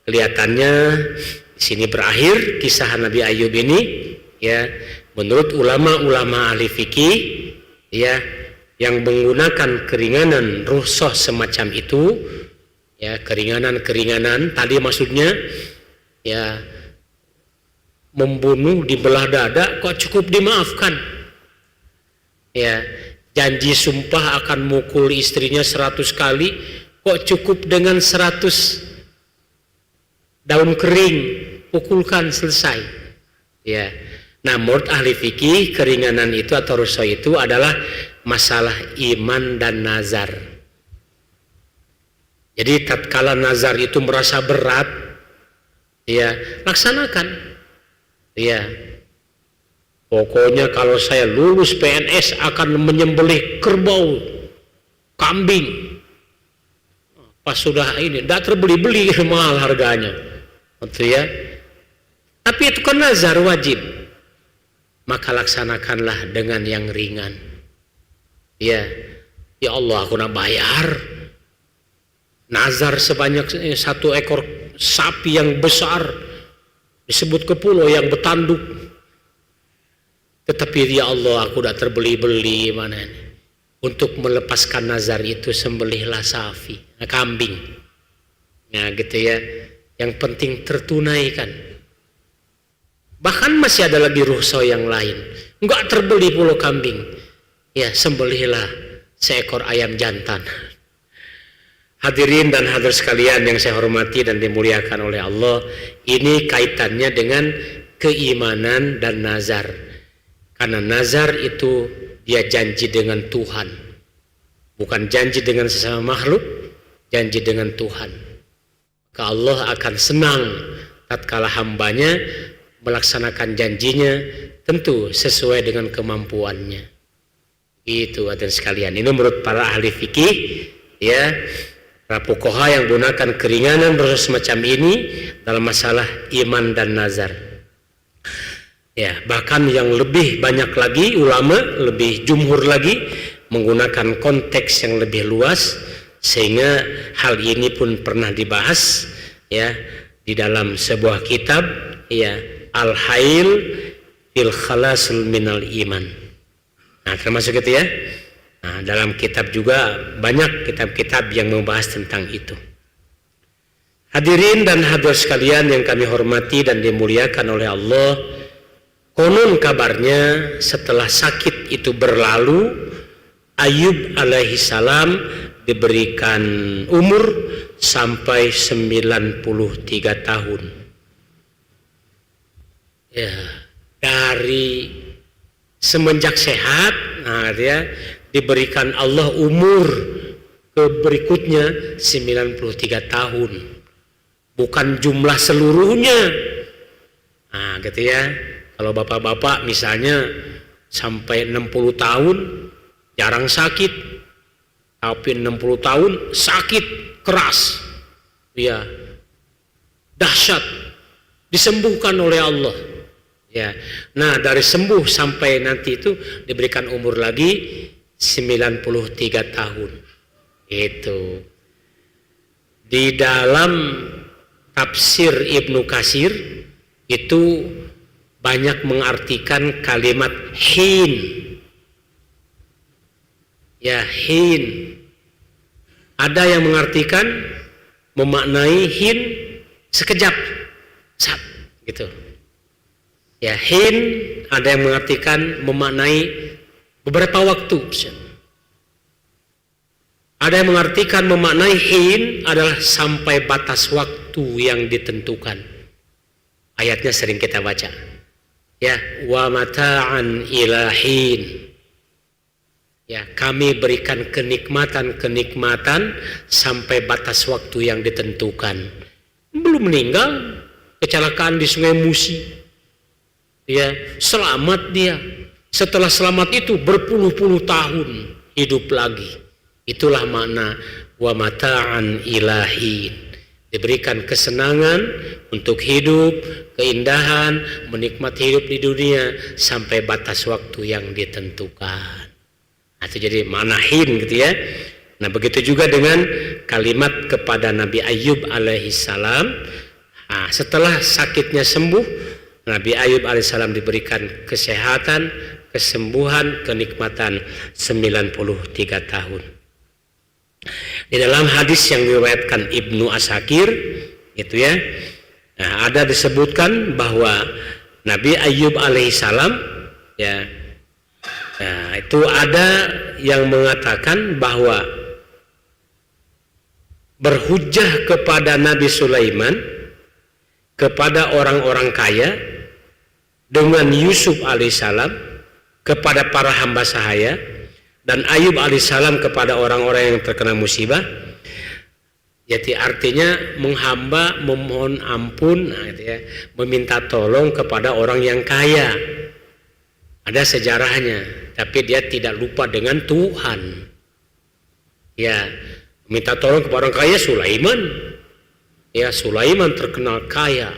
kelihatannya di sini berakhir kisah Nabi Ayub ini. Ya, menurut ulama-ulama ahli fikih, ya, yang menggunakan keringanan rukhsah semacam itu, ya, keringanan tadi maksudnya, ya, membunuh dibelah dada kok cukup dimaafkan, ya, janji sumpah akan mukul istrinya 100 kali kok cukup dengan 100 daun kering pukulkan selesai, ya. Nah, menurut ahli fikih keringanan itu atau rukhsah itu adalah masalah iman dan nazar. Jadi tatkala nazar itu merasa berat, ya, laksanakan. Ya, pokoknya kalau saya lulus PNS akan menyembelih kerbau, kambing. Pas sudah ini, tidak terbeli-beli, mahal harganya, betul ya. Tapi itu kan nazar wajib. Maka laksanakanlah dengan yang ringan. Ya, ya Allah, aku nak bayar nazar sebanyak 1 ekor sapi yang besar, disebut ke pulau yang bertanduk. Tetapi ya Allah, aku dah terbeli-beli mana ini. Untuk melepaskan nazar itu sembelihlah sapi, kambing. Nah gitu ya. Yang penting tertunaikan. Bahkan masih ada lagi rukhsah yang lain. Enggak terbeli pulau kambing. Ya, sembelihlah seekor ayam jantan. Hadirin dan hadirat sekalian yang saya hormati dan dimuliakan oleh Allah, ini kaitannya dengan keimanan dan nazar. Karena nazar itu dia janji dengan Tuhan, bukan janji dengan sesama makhluk, janji dengan Tuhan. Maka Allah akan senang tatkala hambanya melaksanakan janjinya, tentu sesuai dengan kemampuannya. Itu hadirin sekalian. Ini menurut para ahli fikih, ya, para fuqaha yang gunakan keringanan rukhsah semacam ini dalam masalah iman dan nazar. Ya, bahkan yang lebih banyak lagi ulama, lebih jumhur lagi menggunakan konteks yang lebih luas, sehingga hal ini pun pernah dibahas, ya, di dalam sebuah kitab, ya, Al-Hail fil Khalasul Minal Iman. Nah, termasuk itu ya. Nah, dalam kitab juga banyak kitab-kitab yang membahas tentang itu. Hadirin dan hadirat sekalian yang kami hormati dan dimuliakan oleh Allah, konon kabarnya setelah sakit itu berlalu, Ayub alaihi salam diberikan umur sampai 93 tahun. Ya, dari semenjak sehat, nah dia diberikan Allah umur ke berikutnya 93 tahun. Bukan jumlah seluruhnya. Nah, gitu ya. Kalau bapak-bapak misalnya sampai 60 tahun jarang sakit, tapi 60 tahun sakit keras, ya dahsyat, disembuhkan oleh Allah. Ya, nah dari sembuh sampai nanti itu diberikan umur lagi 93 tahun. Itu di dalam tafsir Ibnu Katsir itu banyak mengartikan kalimat hin. Ya, hin. Ada yang mengartikan memaknai hin sekejap, sat, gitu. Ya, hin ada yang mengartikan memaknai beberapa waktu. Ada yang mengartikan memaknai hin adalah sampai batas waktu yang ditentukan. Ayatnya sering kita baca. Ya, wa mata'an ilahin. Ya, kami berikan kenikmatan sampai batas waktu yang ditentukan. Belum meninggal, kecelakaan di Sungai Musi. Ya, selamat dia. Setelah selamat itu berpuluh-puluh tahun hidup lagi. Itulah makna wa mata'an ilahin. Diberikan kesenangan untuk hidup, keindahan, menikmati hidup di dunia sampai batas waktu yang ditentukan. Nah, itu jadi makna hin gitu ya. Nah, begitu juga dengan kalimat kepada Nabi Ayub alaihissalam. Nah, setelah sakitnya sembuh, Nabi Ayub alaihissalam diberikan kesehatan, kesembuhan, kenikmatan 93 tahun. Di dalam hadis yang diriwayatkan Ibnu Asakir gitu ya, nah, ada disebutkan bahwa Nabi Ayub alaihissalam ya, nah, itu ada yang mengatakan bahwa berhujjah kepada Nabi Sulaiman, kepada orang-orang kaya, dengan Yusuf alaihissalam kepada para hamba sahaya, dan Ayub alaihissalam kepada orang-orang yang terkena musibah. Jadi artinya menghamba, memohon ampun, nah, gitu ya, meminta tolong kepada orang yang kaya. Ada sejarahnya, tapi dia tidak lupa dengan Tuhan. Ya, minta tolong kepada orang kaya Sulaiman. Ya, Sulaiman terkenal kaya.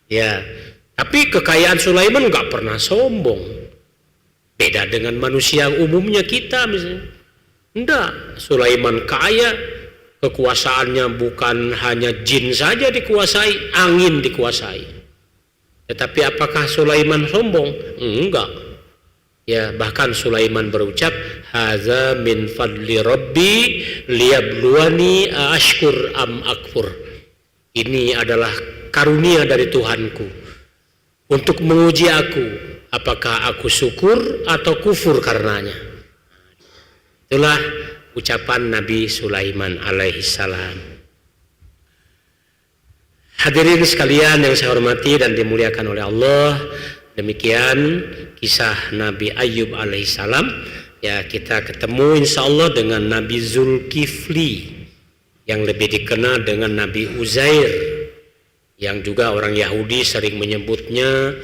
Ya, tapi kekayaan Sulaiman nggak pernah sombong. Beda dengan manusia umumnya kita misalnya. Enggak, Sulaiman kaya, kekuasaannya bukan hanya jin saja dikuasai, angin dikuasai. Tetapi apakah Sulaiman sombong? Enggak. Ya, bahkan Sulaiman berucap, "Hadza min fadli rabbi liyabluwani ashkur am akfur." Ini adalah karunia dari Tuhanku untuk menguji aku, apakah aku syukur atau kufur karenanya. Itulah ucapan Nabi Sulaiman alaihissalam. Hadirin sekalian yang saya hormati dan dimuliakan oleh Allah, demikian kisah Nabi Ayub alaihissalam. Ya, kita ketemu insya Allah dengan Nabi Zulkifli yang lebih dikenal dengan Nabi Uzair, yang juga orang Yahudi sering menyebutnya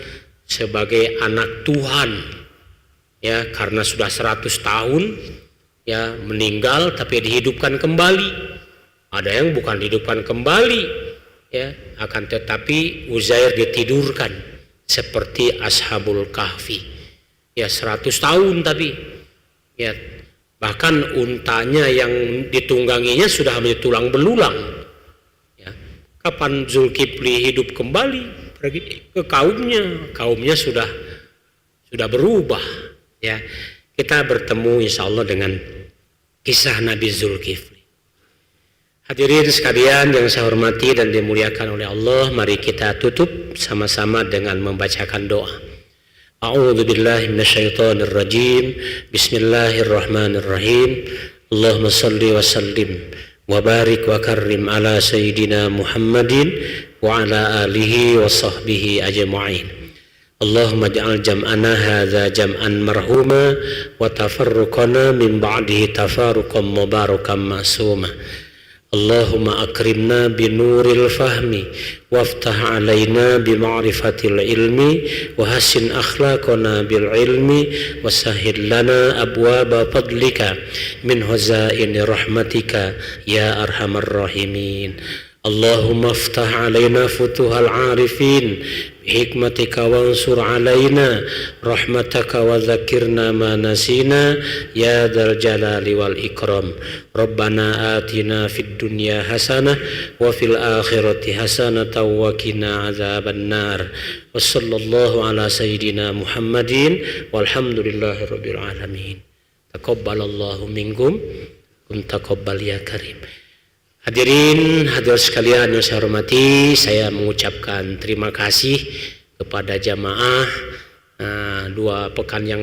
sebagai anak Tuhan. Ya, karena sudah 100 tahun ya meninggal tapi dihidupkan kembali. Ada yang bukan dihidupkan kembali, ya, akan tetapi Uzair ditidurkan seperti Ashabul Kahfi. Ya, 100 tahun tapi ya, bahkan untanya yang ditungganginya sudah menjadi tulang belulang. Ya, kapan Zulkifli hidup kembali pergi ke kaumnya sudah berubah. Ya, kita bertemu insya Allah dengan kisah Nabi Zulkifli. Hadirin sekalian yang saya hormati dan dimuliakan oleh Allah, mari kita tutup sama-sama dengan membacakan doa. A'udzu billahi minasyaitonir rajim. Bismillahirrahmanirrahim. Allahumma shalli wa sallim wa barik wa karrim ala sayyidina Muhammadin wa ala alihi wa sahbihi ajma'in. Allahumma ja'al jam'ana hadza jam'an marhuma wa tafarruqana min ba'dihi tafarruqan mubarakan ma'suma. Allahumma akrimna binuril fahmi waftah alaina bima'rifatil ilmi wa hassin akhlaqana bil ilmi wa sahhil lana abwaba fadlika min huzaini rahmatika ya arhamar rahimin. Allahumma aftah alaina futuhal arifin bihikmatika wansur alaina rahmataka wa zakirna ma nasina ya dzal jalali wal ikram. Rabbana atina fid dunya hasanah wa fil akhirati hasanatan wa qina adzabannar. Wa sallallahu ala sayyidina Muhammadin walhamdulillahi rabbil alamin. Taqabbalallahu minkum kum taqabbal ya karim. Hadirin hadirat sekalian yang saya hormati, saya mengucapkan terima kasih kepada jamaah 2 pekan yang